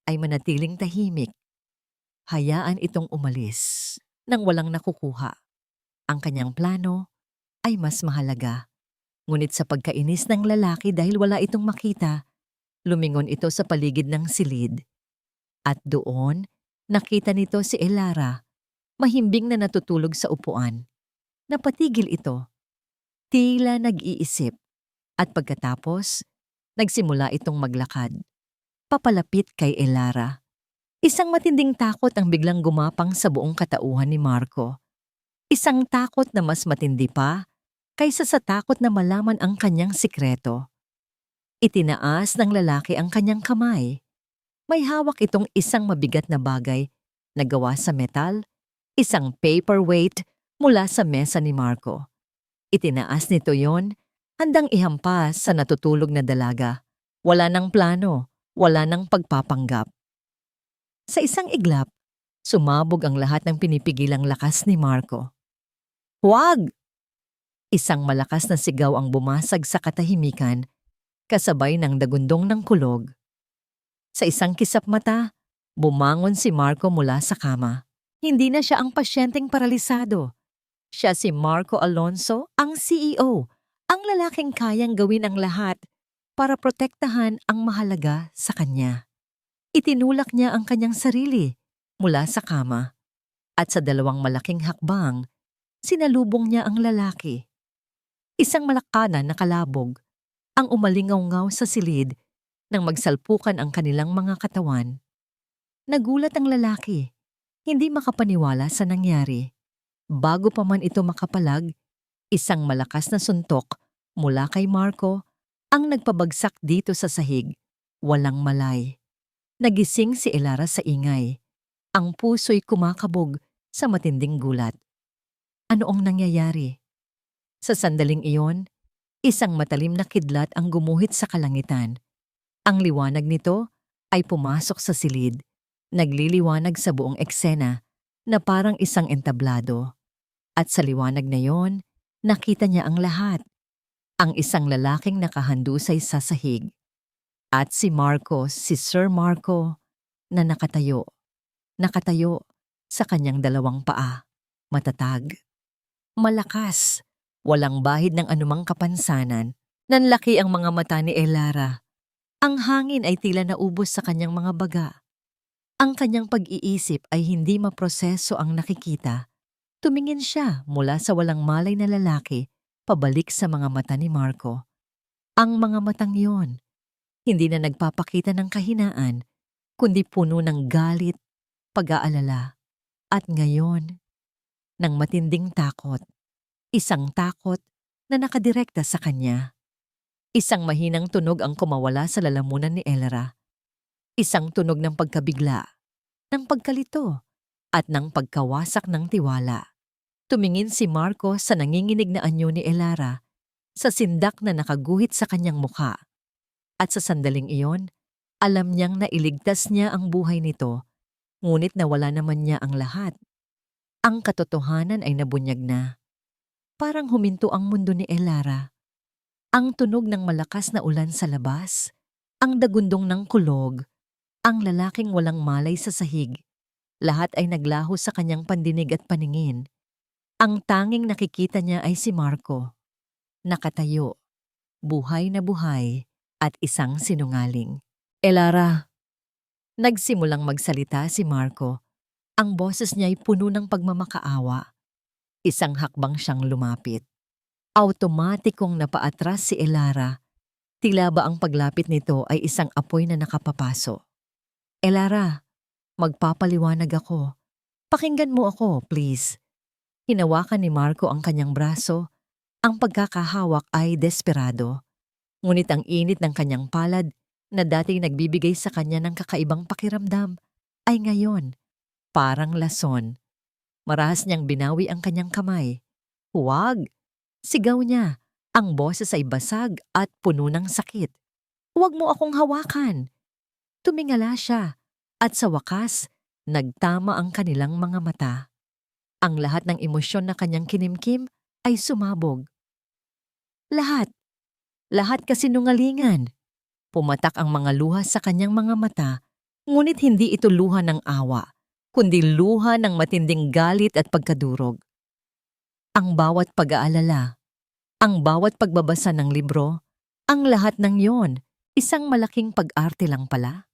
ay manatiling tahimik. Hayaan itong umalis nang walang nakukuha. Ang kanyang plano ay mas mahalaga. Ngunit sa pagkainis ng lalaki dahil wala itong makita, lumingon ito sa paligid ng silid. At doon, nakita nito si Elara, mahimbing na natutulog sa upuan. Napatigil ito. Tila nag-iisip. At pagkatapos, nagsimula itong maglakad. Papalapit kay Elara. Isang matinding takot ang biglang gumapang sa buong katauhan ni Marco. Isang takot na mas matindi pa kaysa sa takot na malaman ang kanyang sikreto. Itinaas ng lalaki ang kanyang kamay. May hawak itong isang mabigat na bagay na gawa sa metal, isang paperweight mula sa mesa ni Marco. Itinaas nito yon, handang ihampas sa natutulog na dalaga. Wala ng plano, wala ng pagpapanggap. Sa isang iglap, sumabog ang lahat ng pinipigilang lakas ni Marco. Huwag! Isang malakas na sigaw ang bumasag sa katahimikan, kasabay ng dagundong ng kulog. Sa isang kisap mata, bumangon si Marco mula sa kama. Hindi na siya ang pasyenteng paralisado. Siya si Marco Alonso, ang CEO, ang lalaking kayang gawin ang lahat para protektahan ang mahalaga sa kanya. Itinulak niya ang kanyang sarili mula sa kama at sa dalawang malaking hakbang, sinalubong niya ang lalaki. Isang malakanan na kalabog ang umalingaw-ngaw sa silid nang magsalpukan ang kanilang mga katawan. Nagulat ang lalaki, hindi makapaniwala sa nangyari. Bago pa man ito makapalag, isang malakas na suntok mula kay Marco ang nagpabagsak dito sa sahig, walang malay. Nagising si Elara sa ingay. Ang puso'y kumakabog sa matinding gulat. Ano ang nangyayari? Sa sandaling iyon, isang matalim na kidlat ang gumuhit sa kalangitan. Ang liwanag nito ay pumasok sa silid, nagliliwanag sa buong eksena na parang isang entablado. At sa liwanag na yon, nakita niya ang lahat. Ang isang lalaking nakahandusay sa sahig. At si Marco, si Sir Marco, na nakatayo sa kanyang dalawang paa, matatag. Malakas, walang bahid ng anumang kapansanan, nanlaki ang mga mata ni Elara. Ang hangin ay tila naubos sa kanyang mga baga. Ang kanyang pag-iisip ay hindi maproseso ang nakikita. Tumingin siya mula sa walang malay na lalaki pabalik sa mga mata ni Marco. Ang mga matang yon, hindi na nagpapakita ng kahinaan, kundi puno ng galit, pag-aalala, at ngayon, ng matinding takot. Isang takot na nakadirekta sa kanya. Isang mahinang tunog ang kumawala sa lalamunan ni Elara. Isang tunog ng pagkabigla, ng pagkalito, at ng pagkawasak ng tiwala. Tumingin si Marco sa nanginginig na anyo ni Elara, sa sindak na nakaguhit sa kanyang mukha. At sa sandaling iyon, alam niyang nailigtas niya ang buhay nito, ngunit nawala naman niya ang lahat. Ang katotohanan ay nabunyag na. Parang huminto ang mundo ni Elara. Ang tunog ng malakas na ulan sa labas, ang dagundong ng kulog, ang lalaking walang malay sa sahig, lahat ay naglaho sa kanyang pandinig at paningin. Ang tanging nakikita niya ay si Marco. Nakatayo, buhay na buhay, at isang sinungaling. Elara. Nagsimulang magsalita si Marco. Ang boses niya ay puno ng pagmamakaawa. Isang hakbang siyang lumapit. Automatikong napaatras si Elara. Tila ba ang paglapit nito ay isang apoy na nakapapaso. Elara, magpapaliwanag ako. Pakinggan mo ako, please. Hinawakan ni Marco ang kanyang braso. Ang pagkakahawak ay desperado. Ngunit ang init ng kanyang palad na dati nagbibigay sa kanya ng kakaibang pakiramdam ay ngayon parang lason. Marahas niyang binawi ang kanyang kamay. Huwag! Sigaw niya. Ang boses ay basag at puno ng sakit. Huwag mo akong hawakan! Tumingala siya at sa wakas, nagtama ang kanilang mga mata. Ang lahat ng emosyon na kanyang kinimkim ay sumabog. Lahat kasinungalingan. Pumatak ang mga luha sa kanyang mga mata, ngunit hindi ito luha ng awa, kundi luha ng matinding galit at pagkadurog. Ang bawat pag-aalala, ang bawat pagbabasa ng libro, ang lahat ng yon, isang malaking pag-arte lang pala.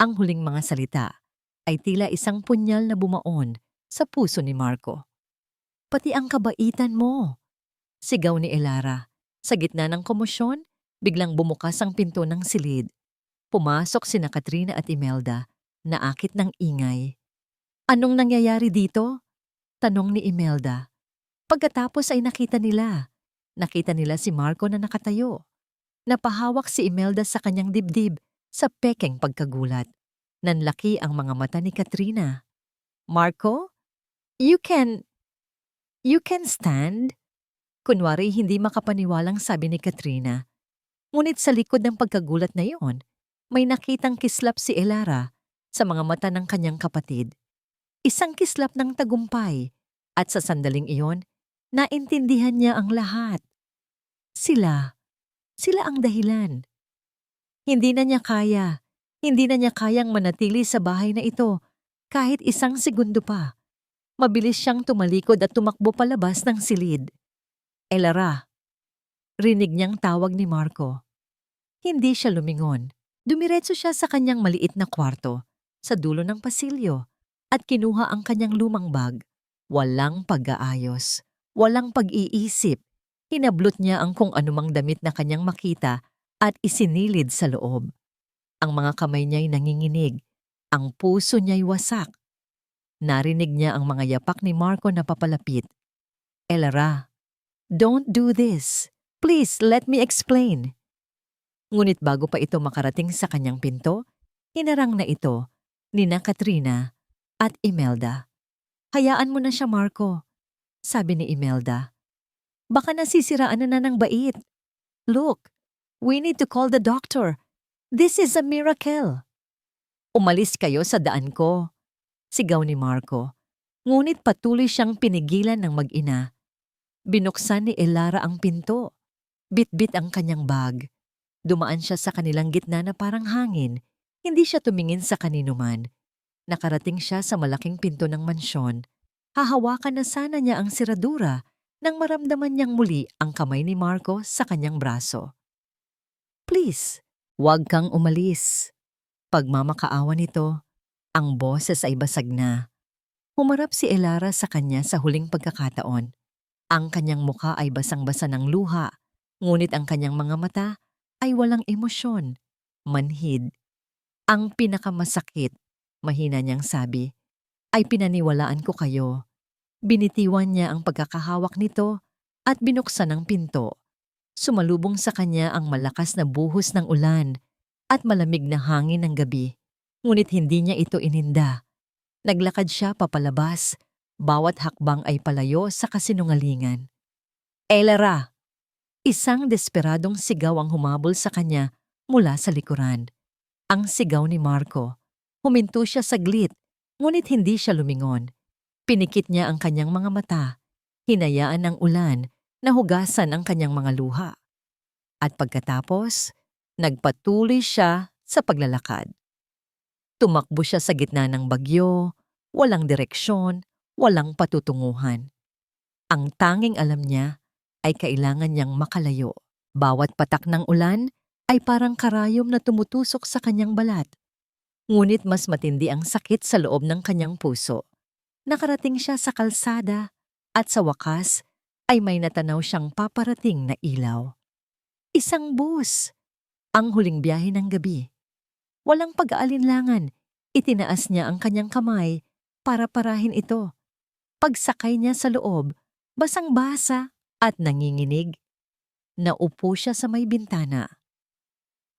Ang huling mga salita ay tila isang punyal na bumaon sa puso ni Marco. Pati ang kabaitan mo, sigaw ni Elara. Sa gitna ng komosyon, biglang bumukas ang pinto ng silid. Pumasok sina Katrina at Imelda, naakit ng ingay. Anong nangyayari dito? Tanong ni Imelda. Pagkatapos ay nakita nila. Nakita nila si Marco na nakatayo. Napahawak si Imelda sa kanyang dibdib sa pekeng pagkagulat. Nanlaki ang mga mata ni Katrina. Marco, you can stand? Kunwari hindi makapaniwalang sabi ni Katrina. Ngunit sa likod ng pagkagulat na iyon, may nakitang kislap si Elara sa mga mata ng kanyang kapatid. Isang kislap ng tagumpay at sa sandaling iyon, naintindihan niya ang lahat. Sila ang dahilan. Hindi na niya kayang manatili sa bahay na ito kahit isang segundo pa. Mabilis siyang tumalikod at tumakbo palabas ng silid. Elara, rinig niyang tawag ni Marco. Hindi siya lumingon. Dumiretso siya sa kanyang maliit na kwarto, sa dulo ng pasilyo, at kinuha ang kanyang lumang bag. Walang pag-aayos, walang pag-iisip. Hinablot niya ang kung anumang damit na kanyang makita at isinilid sa loob. Ang mga kamay niya'y nanginginig. Ang puso niya'y wasak. Narinig niya ang mga yapak ni Marco na papalapit. Elara, don't do this. Please, let me explain. Ngunit bago pa ito makarating sa kanyang pinto, hinarang na ito nina Katrina at Imelda. Hayaan mo na siya, Marco, sabi ni Imelda. Baka nasisiraan na ng bait. Look, we need to call the doctor. This is a miracle. Umalis kayo sa daan ko, sigaw ni Marco. Ngunit patuloy siyang pinigilan ng mag-ina. Binuksan ni Elara ang pinto. Bit-bit ang kanyang bag. Dumaan siya sa kanilang gitna na parang hangin. Hindi siya tumingin sa kanino man. Nakarating siya sa malaking pinto ng mansyon. Hahawakan na sana niya ang siradura nang maramdaman niyang muli ang kamay ni Marco sa kanyang braso. Please, huwag kang umalis. Pagmamakaawa nito, ang boses ay basag na. Humarap si Elara sa kanya sa huling pagkakataon. Ang kanyang mukha ay basang-basa ng luha, ngunit ang kanyang mga mata ay walang emosyon, manhid. Ang pinakamasakit, mahina niyang sabi, ay pinaniwalaan ko kayo. Binitiwan niya ang pagkakahawak nito at binuksan ang pinto. Sumalubong sa kanya ang malakas na buhos ng ulan at malamig na hangin ng gabi. Ngunit hindi niya ito ininda. Naglakad siya papalabas, bawat hakbang ay palayo sa kasinungalingan. Elara! Isang desperadong sigaw ang humabol sa kanya mula sa likuran. Ang sigaw ni Marco. Huminto siya saglit, ngunit hindi siya lumingon. Pinikit niya ang kanyang mga mata. Hinayaan ng ulan na hugasan ang kanyang mga luha. At pagkatapos, nagpatuloy siya sa paglalakad. Tumakbo siya sa gitna ng bagyo, walang direksyon, walang patutunguhan. Ang tanging alam niya ay kailangan niyang makalayo. Bawat patak ng ulan ay parang karayom na tumutusok sa kanyang balat. Ngunit mas matindi ang sakit sa loob ng kanyang puso. Nakarating siya sa kalsada at sa wakas ay may natanaw siyang paparating na ilaw. Isang bus. Ang huling biyahe ng gabi. Walang pag-aalinlangan, itinaas niya ang kanyang kamay para parahin ito. Pagsakay niya sa loob, basang-basa at nanginginig. Naupo siya sa may bintana.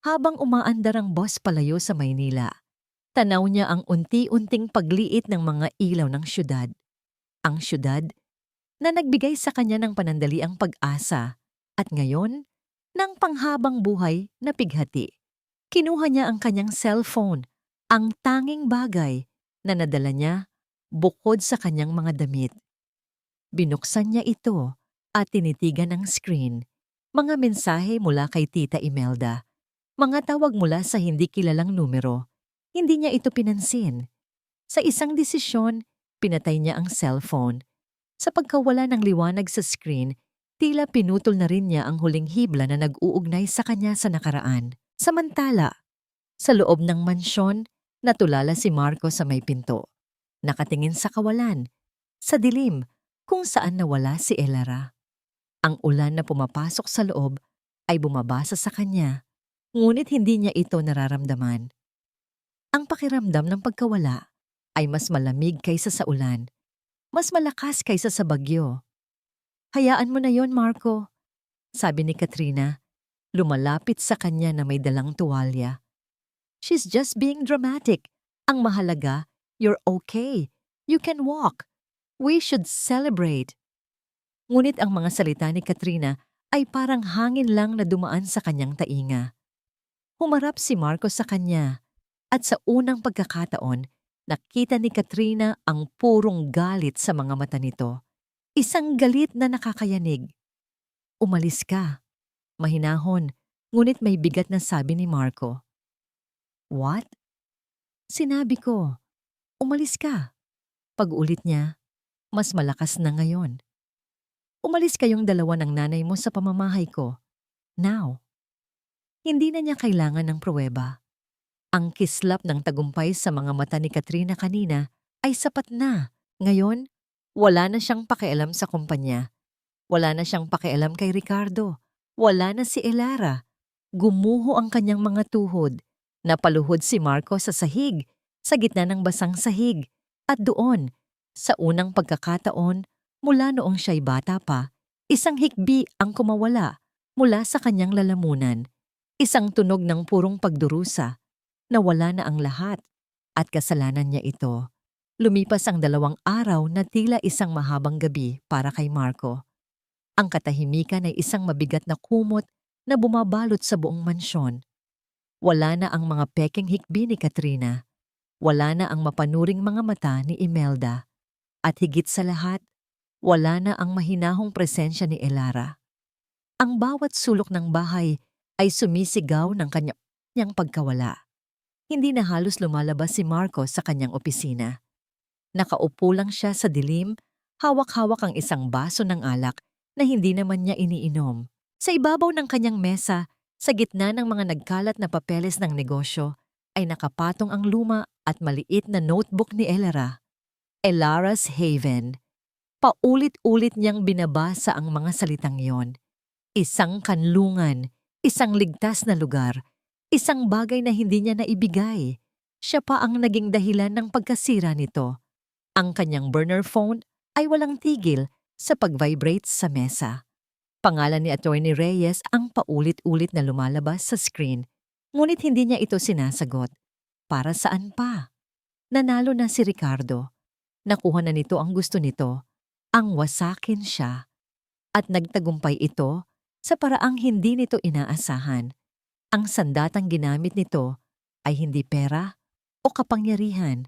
Habang umaandar ang bus palayo sa Maynila, tanaw niya ang unti-unting pagliit ng mga ilaw ng syudad. Ang syudad na nagbigay sa kanya ng panandaliang pag-asa at ngayon, ng panghabang buhay na pighati. Kinuha niya ang kanyang cellphone, ang tanging bagay na nadala niya bukod sa kanyang mga damit. Binuksan niya ito at tinitigan ang screen. Mga mensahe mula kay Tita Imelda. Mga tawag mula sa hindi kilalang numero. Hindi niya ito pinansin. Sa isang desisyon, pinatay niya ang cellphone. Sa pagkawala ng liwanag sa screen, tila pinutol na rin niya ang huling hibla na nag-uugnay sa kanya sa nakaraan. Samantala, sa loob ng mansyon, natulala si Marco sa may pinto. Nakatingin sa kawalan, sa dilim, kung saan nawala si Elara. Ang ulan na pumapasok sa loob ay bumabasa sa kanya, ngunit hindi niya ito nararamdaman. Ang pakiramdam ng pagkawala ay mas malamig kaysa sa ulan. Mas malakas kaysa sa bagyo. Hayaan mo na yon, Marco, sabi ni Katrina, lumalapit sa kanya na may dalang tuwalya. She's just being dramatic. Ang mahalaga, you're okay. You can walk. We should celebrate. Ngunit ang mga salita ni Katrina ay parang hangin lang na dumaan sa kanyang tainga. Humarap si Marco sa kanya at sa unang pagkakataon, nakita ni Katrina ang purong galit sa mga mata nito. Isang galit na nakakayanig. Umalis ka. Mahinahon, ngunit may bigat na sabi ni Marco. What? Sinabi ko, umalis ka. Pag-ulit niya, mas malakas na ngayon. Umalis kayong dalawa ng nanay mo sa pamamahay ko. Now. Hindi na niya kailangan ng pruweba. Ang kislap ng tagumpay sa mga mata ni Katrina kanina ay sapat na. Ngayon, wala na siyang pakialam sa kumpanya. Wala na siyang pakialam kay Ricardo. Wala na si Elara. Gumuho ang kanyang mga tuhod. Napaluhod si Marco sa sahig, sa gitna ng basang sahig. At doon, sa unang pagkakataon, mula noong siya'y bata pa, isang hikbi ang kumawala mula sa kanyang lalamunan. Isang tunog ng purong pagdurusa. Nawala na ang lahat at kasalanan niya ito. Lumipas ang 2 araw na tila isang mahabang gabi para kay Marco. Ang katahimikan ay isang mabigat na kumot na bumabalot sa buong mansyon. Wala na ang mga pekeng hikbi ni Katrina. Wala na ang mapanuring mga mata ni Imelda. At higit sa lahat, wala na ang mahinahong presensya ni Elara. Ang bawat sulok ng bahay ay sumisigaw ng kanyang pagkawala. Hindi na halos lumalabas si Marco sa kanyang opisina. Nakaupo lang siya sa dilim, hawak-hawak ang isang baso ng alak na hindi naman niya iniinom. Sa ibabaw ng kanyang mesa, sa gitna ng mga nagkalat na papeles ng negosyo, ay nakapatong ang luma at maliit na notebook ni Elara. Elara's Haven. Paulit-ulit niyang binabasa ang mga salitang yon. Isang kanlungan, isang ligtas na lugar, isang bagay na hindi niya naibigay. Siya pa ang naging dahilan ng pagkasira nito. Ang kanyang burner phone ay walang tigil sa pag-vibrate sa mesa. Pangalan ni Atty. Reyes ang paulit-ulit na lumalabas sa screen, ngunit hindi niya ito sinasagot. Para saan pa? Nanalo na si Ricardo. Nakuha na nito ang gusto nito, ang wasakin siya. At nagtagumpay ito sa paraang hindi nito inaasahan. Ang sandatang ginamit nito ay hindi pera o kapangyarihan,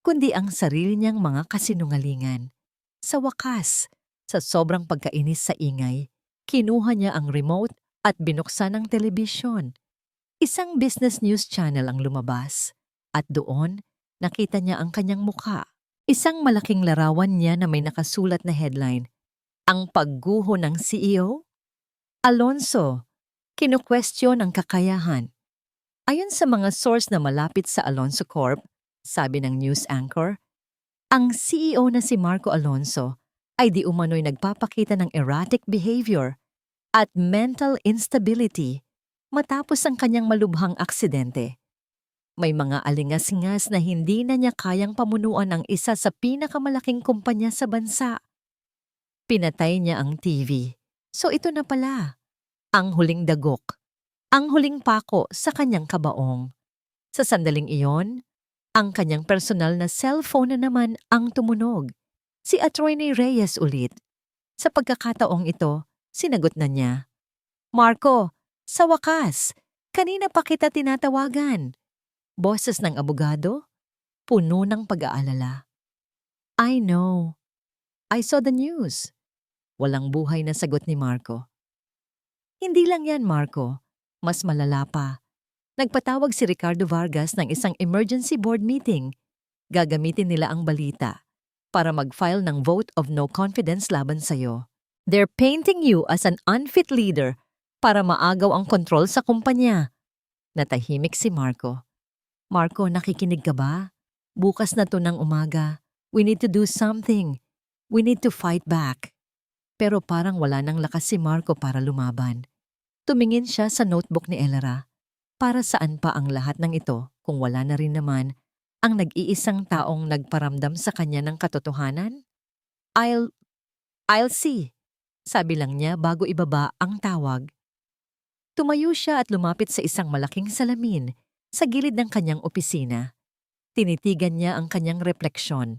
kundi ang sarili niyang mga kasinungalingan. Sa wakas, sa sobrang pagkainis sa ingay, kinuha niya ang remote at binuksan ang telebisyon. Isang business news channel ang lumabas at doon nakita niya ang kanyang mukha. Isang malaking larawan niya na may nakasulat na headline, Ang pagguho ng CEO? Alonso, kinukwestiyon ang kakayahan. Ayon sa mga source na malapit sa Alonso Corp, sabi ng news anchor, ang CEO na si Marco Alonso ay di umano'y nagpapakita ng erratic behavior at mental instability matapos ang kanyang malubhang aksidente. May mga alingas-ngas na hindi na niya kayang pamunuan ang isa sa pinakamalaking kumpanya sa bansa. Pinatay niya ang TV. So ito na pala, ang huling dagok, ang huling pako sa kanyang kabaong. Sa sandaling iyon, ang kanyang personal na cellphone na naman ang tumunog. Si Atty. Reyes ulit. Sa pagkakataong ito, sinagot na niya, Marco, sa wakas, kanina pa kita tinatawagan. Boses ng abogado, puno ng pag-aalala. I know. I saw the news. Walang buhay na sagot ni Marco. Hindi lang yan, Marco. Mas malala pa. Nagpatawag si Ricardo Vargas ng isang emergency board meeting. Gagamitin nila ang balita para mag-file ng vote of no confidence laban sa'yo. They're painting you as an unfit leader para maagaw ang kontrol sa kumpanya. Natahimik si Marco. Marco, nakikinig ka ba? Bukas na to ng umaga. We need to do something. We need to fight back. Pero parang wala nang lakas si Marco para lumaban. Tumingin siya sa notebook ni Elara. Para saan pa ang lahat ng ito kung wala na rin naman ang nag-iisang taong nagparamdam sa kanya ng katotohanan? I'll, I'll see, sabi lang niya bago ibaba ang tawag. Tumayo siya at lumapit sa isang malaking salamin sa gilid ng kanyang opisina. Tinitigan niya ang kanyang refleksyon.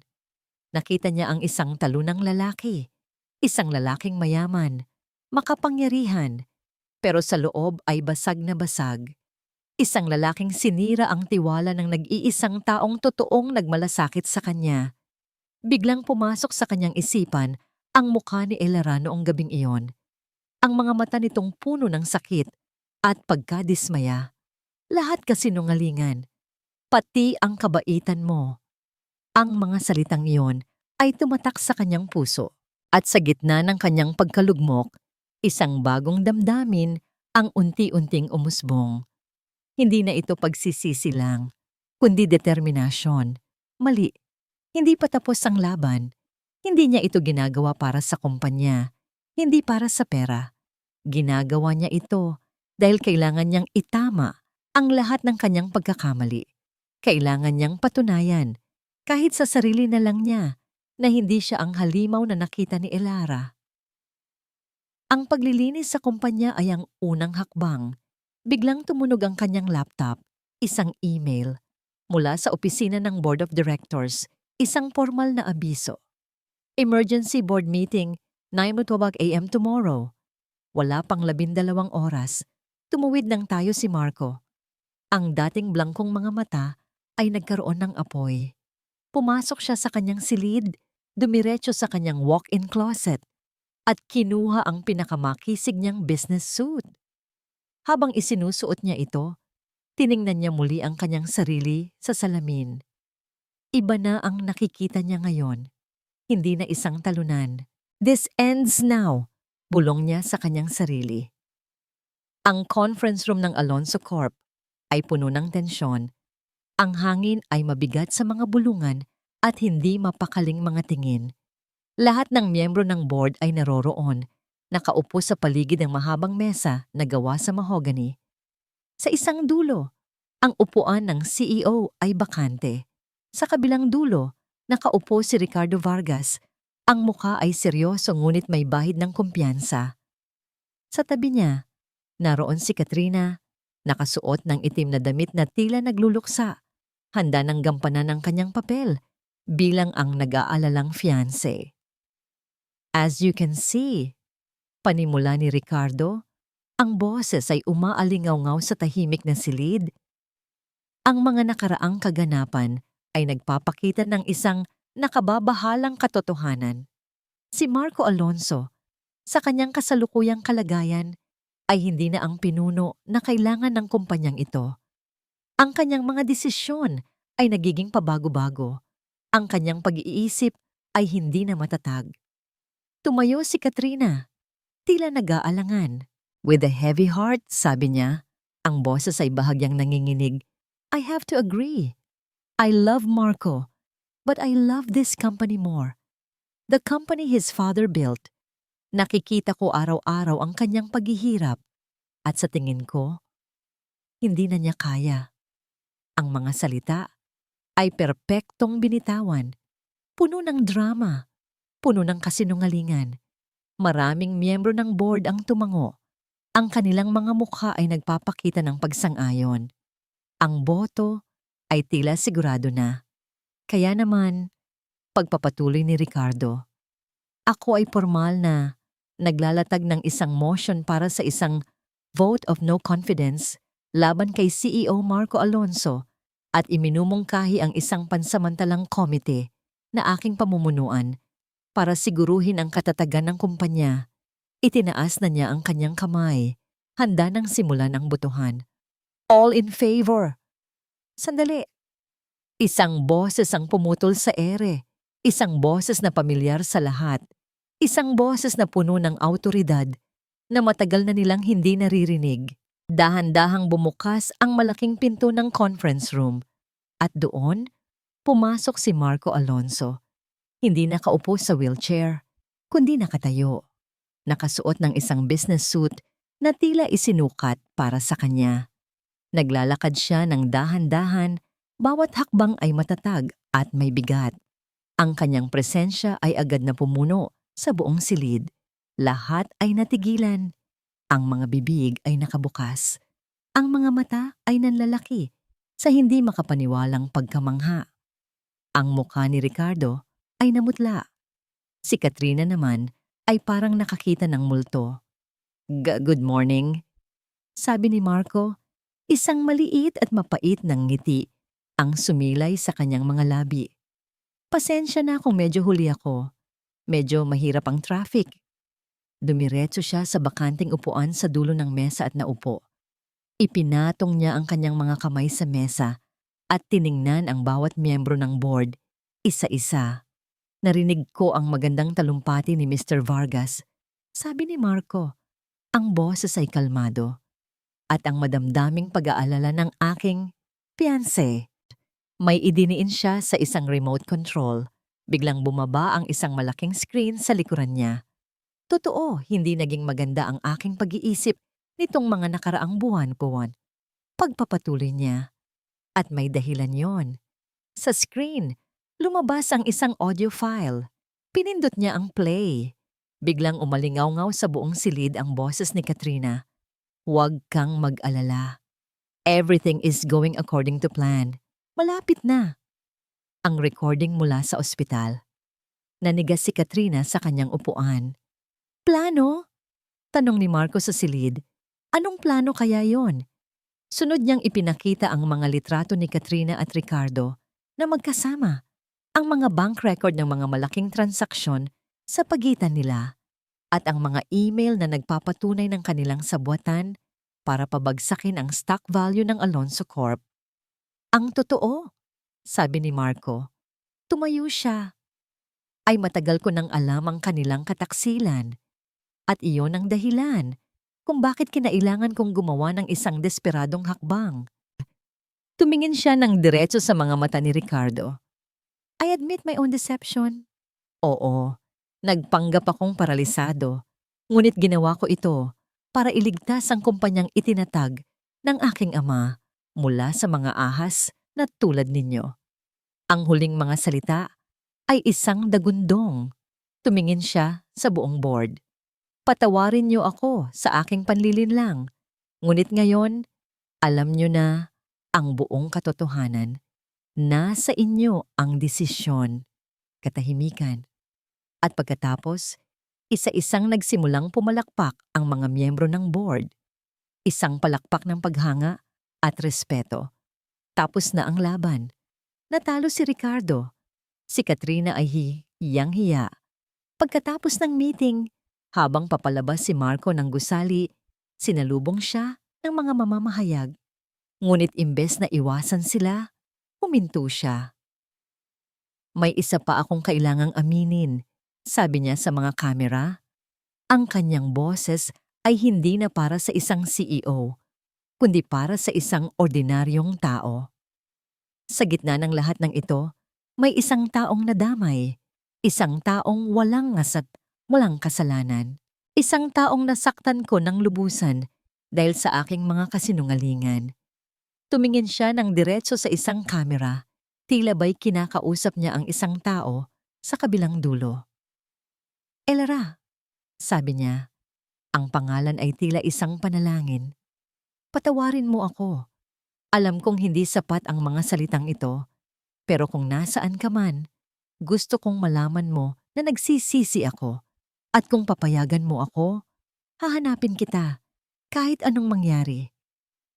Nakita niya ang isang talunang lalaki, isang lalaking mayaman, makapangyarihan, pero sa loob ay basag na basag. Isang lalaking sinira ang tiwala ng nag-iisang taong totoong nagmalasakit sa kanya. Biglang pumasok sa kanyang isipan ang mukha ni Elara noong gabing iyon. Ang mga mata nitong puno ng sakit at pagkadismaya. Lahat kasinungalingan, pati ang kabaitan mo. Ang mga salitang iyon ay tumatak sa kanyang puso. At sa gitna ng kanyang pagkalugmok, isang bagong damdamin ang unti-unting umusbong. Hindi na ito pagsisisi lang, kundi determinasyon. Mali, hindi pa tapos ang laban. Hindi niya ito ginagawa para sa kumpanya, hindi para sa pera. Ginagawa niya ito dahil kailangan niyang itama ang lahat ng kanyang pagkakamali. Kailangan niyang patunayan, kahit sa sarili na lang niya, na hindi siya ang halimaw na nakita ni Elara. Ang paglilinis sa kumpanya ay ang unang hakbang. Biglang tumunog ang kanyang laptop, isang email, mula sa opisina ng Board of Directors, isang formal na abiso. Emergency board meeting, 9:00 a.m. tomorrow. Wala pang 12 oras, tumuwid ng tayo si Marco. Ang dating blangkong mga mata ay nagkaroon ng apoy. Pumasok siya sa kanyang silid, dumiretso sa kanyang walk-in closet, at kinuha ang pinakamakisig niyang business suit. Habang isinusuot niya ito, tiningnan niya muli ang kanyang sarili sa salamin. Iba na ang nakikita niya ngayon. Hindi na isang talunan. This ends now, bulong niya sa kanyang sarili. Ang conference room ng Alonso Corp ay puno ng tensyon. Ang hangin ay mabigat sa mga bulungan at hindi mapakaling mga tingin. Lahat ng miyembro ng board ay naroroon, nakaupo sa paligid ng mahabang mesa na gawa sa mahogany. Sa isang dulo, ang upuan ng CEO ay bakante. Sa kabilang dulo, nakaupo si Ricardo Vargas. Ang mukha ay seryoso ngunit may bahid ng kumpiyansa. Sa tabi niya, naroon si Katrina, nakasuot ng itim na damit na tila nagluluksa, handa ng gampanan ng kanyang papel bilang ang nag-aalalang fiancé. As you can see, panimula ni Ricardo, ang boses ay umaalingaw-ngaw sa tahimik na silid. Ang mga nakaraang kaganapan ay nagpapakita ng isang nakababahalang katotohanan. Si Marco Alonso, sa kanyang kasalukuyang kalagayan, ay hindi na ang pinuno na kailangan ng kumpanyang ito. Ang kanyang mga desisyon ay nagiging pabago-bago. Ang kanyang pag-iisip ay hindi na matatag. Tumayo si Katrina, tila nag-aalangan. With a heavy heart, sabi niya, ang boses ay bahagyang nanginginig. I have to agree. I love Marco, but I love this company more. The company his father built. Nakikita ko araw-araw ang kanyang paghihirap at sa tingin ko, hindi na niya kaya. Ang mga salita ay perpektong binitawan, puno ng drama, puno ng kasinungalingan. Maraming miyembro ng board ang tumango. Ang kanilang mga mukha ay nagpapakita ng pagsang-ayon. Ang boto ay tila sigurado na. Kaya naman, pagpapatuloy ni Ricardo, ako ay formal na naglalatag ng isang motion para sa isang vote of no confidence laban kay CEO Marco Alonso at iminumungkahi ang isang pansamantalang komite na aking pamumunuan para siguruhin ang katatagan ng kumpanya. Itinaas na niya ang kanyang kamay, handa nang simulan ang botohan. All in favor. Sandali. Isang boses ang pumutol sa ere. Isang boses na pamilyar sa lahat. Isang boses na puno ng awtoridad na matagal na nilang hindi naririnig. Dahan-dahang bumukas ang malaking pinto ng conference room. At doon, pumasok si Marco Alonso. Hindi nakaupo sa wheelchair, kundi nakatayo. Nakasuot ng isang business suit na tila isinukat para sa kanya. Naglalakad siya ng dahan-dahan, bawat hakbang ay matatag at may bigat. Ang kanyang presensya ay agad na pumuno sa buong silid. Lahat ay natigilan. Ang mga bibig ay nakabukas. Ang mga mata ay nanlalaki sa hindi makapaniwalang pagkamangha. Ang mukha ni Ricardo ay namutla. Si Katrina naman ay parang nakakita ng multo. Good morning, sabi ni Marco, isang maliit at mapait ng ngiti ang sumilay sa kanyang mga labi. Pasensya na kung medyo huli ako. Medyo mahirap ang traffic. Dumiretso siya sa bakanting upuan sa dulo ng mesa at naupo. Ipinatong niya ang kanyang mga kamay sa mesa at tiningnan ang bawat miyembro ng board, isa-isa. Narinig ko ang magandang talumpati ni Mr. Vargas. Sabi ni Marco, ang boses ay kalmado. At ang madamdaming pag-aalala ng aking fiancé. May idiniin siya sa isang remote control. Biglang bumaba ang isang malaking screen sa likuran niya. Totoo, hindi naging maganda ang aking pag-iisip nitong mga nakaraang buwan. Pagpapatuloy niya. At may dahilan yon. Sa screen, lumabas ang isang audio file. Pinindot niya ang play. Biglang umalingaw-ngaw sa buong silid ang boses ni Katrina. Huwag kang mag-alala. Everything is going according to plan. Malapit na. Ang recording mula sa ospital. Nanigas si Katrina sa kanyang upuan. Plano? Tanong ni Marco sa silid. Anong plano kaya yon? Sunod niyang ipinakita ang mga litrato ni Katrina at Ricardo na magkasama. Ang mga bank record ng mga malaking transaksyon sa pagitan nila at ang mga email na nagpapatunay ng kanilang sabwatan para pabagsakin ang stock value ng Alonso Corp. Ang totoo, sabi ni Marco. Tumayo siya. Ay matagal ko nang alam ang kanilang kataksilan. At iyon ang dahilan kung bakit kinailangan kong gumawa ng isang desperadong hakbang. Tumingin siya ng diretso sa mga mata ni Ricardo. I admit my own deception. Oo, nagpanggap akong paralisado. Ngunit ginawa ko ito para iligtas ang kumpanyang itinatag ng aking ama mula sa mga ahas na tulad ninyo. Ang huling mga salita ay isang dagundong. Tumingin siya sa buong board. Patawarin niyo ako sa aking panlilinlang. Ngunit ngayon, alam niyo na ang buong katotohanan. Nasa inyo ang desisyon. Katahimikan. At pagkatapos, isa-isang nagsimulang pumalakpak ang mga miyembro ng board. Isang palakpak ng paghanga at respeto. Tapos na ang laban. Natalo si Ricardo. Si Katrina ay hiyang-hiya. Pagkatapos ng meeting, habang papalabas si Marco ng gusali, sinalubong siya ng mga mamamahayag. Ngunit imbes na iwasan sila, huminto siya. May isa pa akong kailangang aminin, sabi niya sa mga kamera. Ang kanyang boses ay hindi na para sa isang CEO, kundi para sa isang ordinaryong tao. Sa gitna ng lahat ng ito, may isang taong nadamay, isang taong walang ngasat, walang kasalanan, isang taong nasaktan ko ng lubusan dahil sa aking mga kasinungalingan. Tumingin siya ng diretso sa isang kamera, tila ba'y kinakausap niya ang isang tao sa kabilang dulo. Elara, sabi niya, ang pangalan ay tila isang panalangin. Patawarin mo ako. Alam kong hindi sapat ang mga salitang ito, pero kung nasaan ka man, gusto kong malaman mo na nagsisisi ako. At kung papayagan mo ako, hahanapin kita kahit anong mangyari.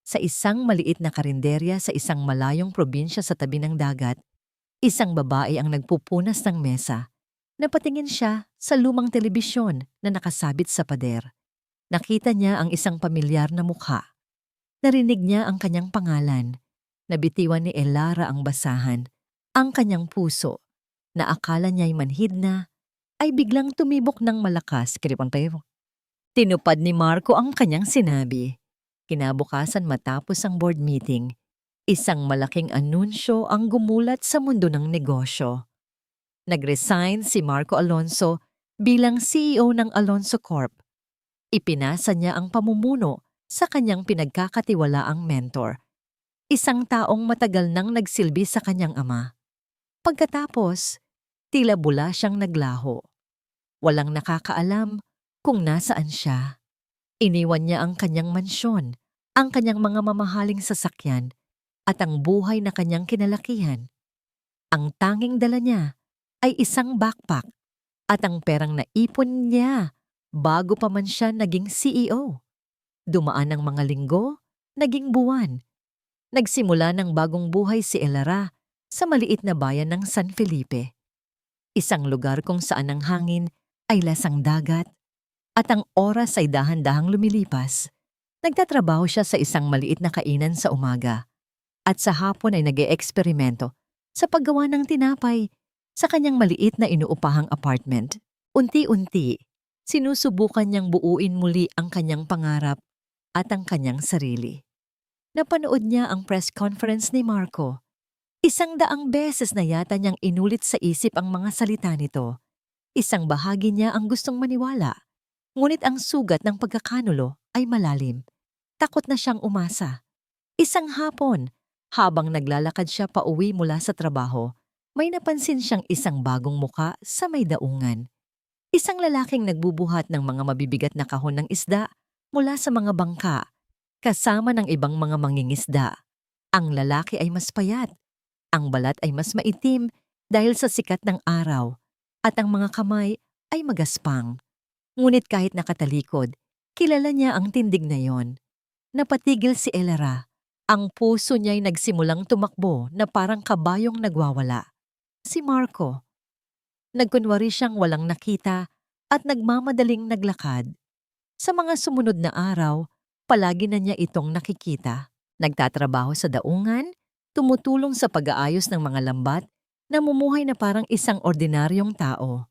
Sa isang maliit na karinderya sa isang malayong probinsya sa tabi ng dagat, isang babae ang nagpupunas ng mesa. Napatingin siya sa lumang telebisyon na nakasabit sa pader. Nakita niya ang isang pamilyar na mukha. Narinig niya ang kanyang pangalan. Nabitiwan ni Elara ang basahan. Ang kanyang puso, na akala niya'y manhid na, ay biglang tumibok ng malakas. Tinupad ni Marco ang kanyang sinabi. Kinabukasan matapos ang board meeting, isang malaking anunsyo ang gumulat sa mundo ng negosyo. Nag-resign si Marco Alonso bilang CEO ng Alonso Corp. Ipinasa niya ang pamumuno sa kanyang pinagkakatiwalaang mentor, isang taong matagal nang nagsilbi sa kanyang ama. Pagkatapos, Tila bula siyang naglaho. Walang nakakaalam kung nasaan siya. Iniwan niya ang kanyang mansyon, ang kanyang mga mamahaling sasakyan, at ang buhay na kanyang kinalakihan. Ang tanging dala niya ay isang backpack at ang perang naipon niya bago pa man siya naging CEO. Dumaan ang mga linggo, naging buwan. Nagsimula ng bagong buhay si Elara sa maliit na bayan ng San Felipe. Isang lugar kung saan ang hangin ay lasang dagat at ang oras ay dahan-dahang lumilipas. Nagtatrabaho siya sa isang maliit na kainan sa umaga at sa hapon ay nag-eeksperimento sa paggawa ng tinapay sa kanyang maliit na inuupahang apartment. Unti-unti, sinusubukan niyang buuin muli ang kanyang pangarap at ang kanyang sarili. Napanood niya ang press conference ni Marco. 100 beses na yata niyang inulit sa isip ang mga salita nito. Isang bahagi niya ang gustong maniwala, ngunit ang sugat ng pagkakanulo ay malalim. Takot na siyang umasa. Isang hapon, habang naglalakad siya pauwi mula sa trabaho, may napansin siyang isang bagong muka sa may daungan. Isang lalaking nagbubuhat ng mga mabibigat na kahon ng isda mula sa mga bangka, kasama ng ibang mga mangingisda. Ang lalaki ay mas payat, ang balat ay mas maitim dahil sa sikat ng araw, at ang mga kamay ay magaspang. Ngunit kahit nakatalikod, kilala niya ang tindig na yon. Napatigil si Elara. Ang puso niya'y nagsimulang tumakbo na parang kabayong nagwawala. Si Marco. Nagkunwari siyang walang nakita at nagmamadaling naglakad. Sa mga sumunod na araw, palagi na niya itong nakikita. Nagtatrabaho sa daungan, tumutulong sa pag-aayos ng mga lambat, namumuhay na parang isang ordinaryong tao.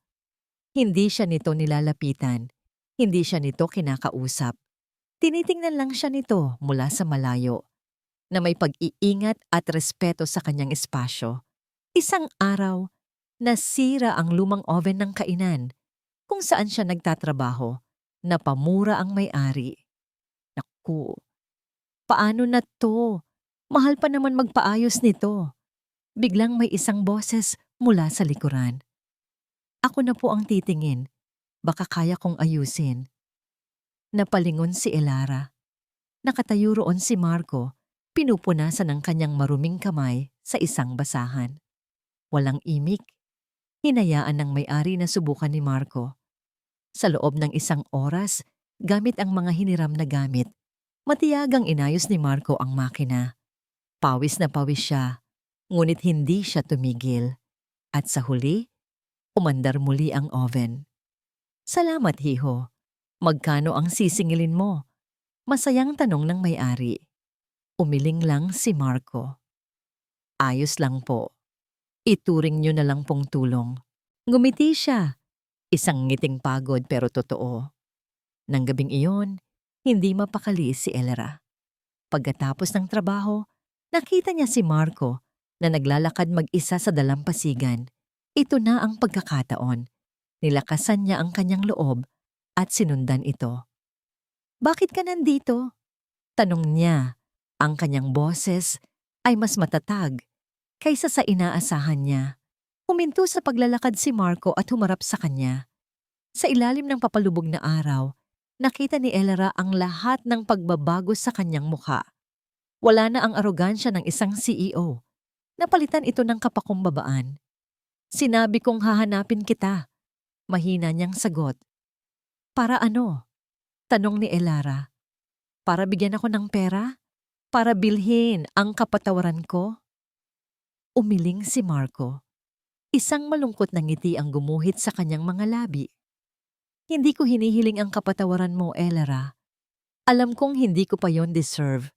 Hindi siya nito nilalapitan. Hindi siya nito kinakausap. Tinitingnan lang siya nito mula sa malayo, na may pag-iingat at respeto sa kanyang espasyo. Isang araw, nasira ang lumang oven ng kainan kung saan siya nagtatrabaho. Napamura ang may-ari. Naku, paano na to? Mahal pa naman magpaayos nito. Biglang may isang boses mula sa likuran. Ako na po ang titingin. Baka kaya kong ayusin. Napalingon si Elara. Nakatayo roon si Marco, pinupunasan ng kanyang maruming kamay sa isang basahan. Walang imik. Hinayaan ng may-ari na subukan ni Marco. Sa loob ng isang oras, gamit ang mga hiniram na gamit, matiyagang inayos ni Marco ang makina. Pawis na pawis siya, ngunit hindi siya tumigil. At sa huli, umandar muli ang oven. Salamat, hiho. Magkano ang sisingilin mo? Masayang tanong ng may-ari. Umiling lang si Marco. Ayos lang po. Ituring niyo na lang pong tulong. Ngumiti siya. Isang ngiting pagod pero totoo. Nang gabing iyon, hindi mapakali si Elara. Pagkatapos ng trabaho, nakita niya si Marco na naglalakad mag-isa sa dalampasigan. Ito na ang pagkakataon. Nilakasan niya ang kanyang loob at sinundan ito. Bakit ka nandito? Tanong niya. Ang kanyang boses ay mas matatag kaysa sa inaasahan niya. Huminto sa paglalakad si Marco at humarap sa kanya. Sa ilalim ng papalubog na araw, nakita ni Elara ang lahat ng pagbabago sa kanyang mukha. Wala na ang arogansya ng isang CEO. Napalitan ito ng kapakumbabaan. Sinabi kong hahanapin kita. Mahina niyang sagot. Para ano? Tanong ni Elara. Para bigyan ako ng pera? Para bilhin ang kapatawaran ko? Umiling si Marco. Isang malungkot na ngiti ang gumuhit sa kanyang mga labi. Hindi ko hinihiling ang kapatawaran mo, Elara. Alam kong hindi ko pa yon deserve.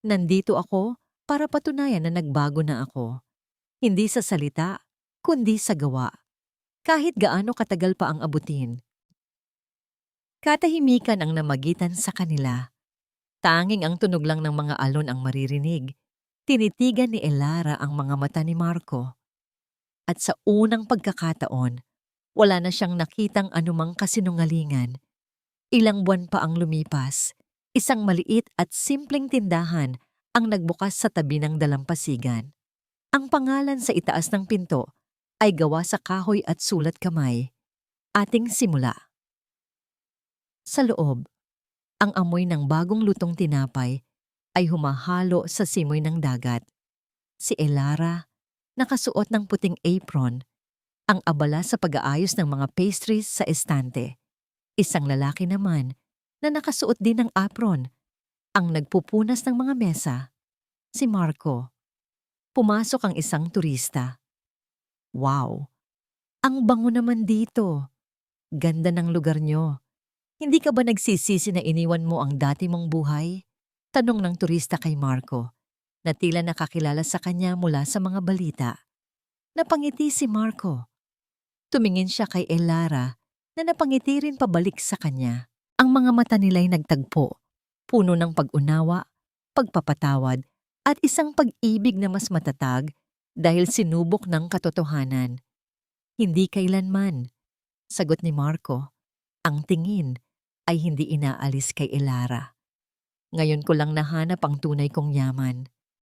Nandito ako para patunayan na nagbago na ako. Hindi sa salita, kundi sa gawa. Kahit gaano katagal pa ang abutin. Katahimikan ang namagitan sa kanila. Tanging ang tunog lang ng mga alon ang maririnig. Tinitigan ni Elara ang mga mata ni Marco. At sa unang pagkakataon, wala na siyang nakitang anumang kasinungalingan. Ilang buwan pa ang lumipas, isang maliit at simpleng tindahan ang nagbukas sa tabi ng dalampasigan. Ang pangalan sa itaas ng pinto ay gawa sa kahoy at sulat kamay. Ating simula. Sa loob, ang amoy ng bagong lutong tinapay ay humahalo sa simoy ng dagat. Si Elara, nakasuot ng puting apron, ang abala sa pag-aayos ng mga pastries sa estante. Isang lalaki naman na nakasuot din ng apron, ang nagpupunas ng mga mesa. Si Marco. Pumasok ang isang turista. Wow! Ang bango naman dito. Ganda ng lugar nyo. Hindi ka ba nagsisisi na iniwan mo ang dati mong buhay? Tanong ng turista kay Marco, na tila nakakilala sa kanya mula sa mga balita. Napangiti si Marco. Tumingin siya kay Elara na napangiti rin pabalik sa kanya. Ang mga mata nila'y nagtagpo, puno ng pag-unawa, pagpapatawad, at isang pag-ibig na mas matatag dahil sinubok ng katotohanan. Hindi kailanman, sagot ni Marco, ang tingin ay hindi inaalis kay Elara. Ngayon ko lang nahanap ang tunay kong yaman.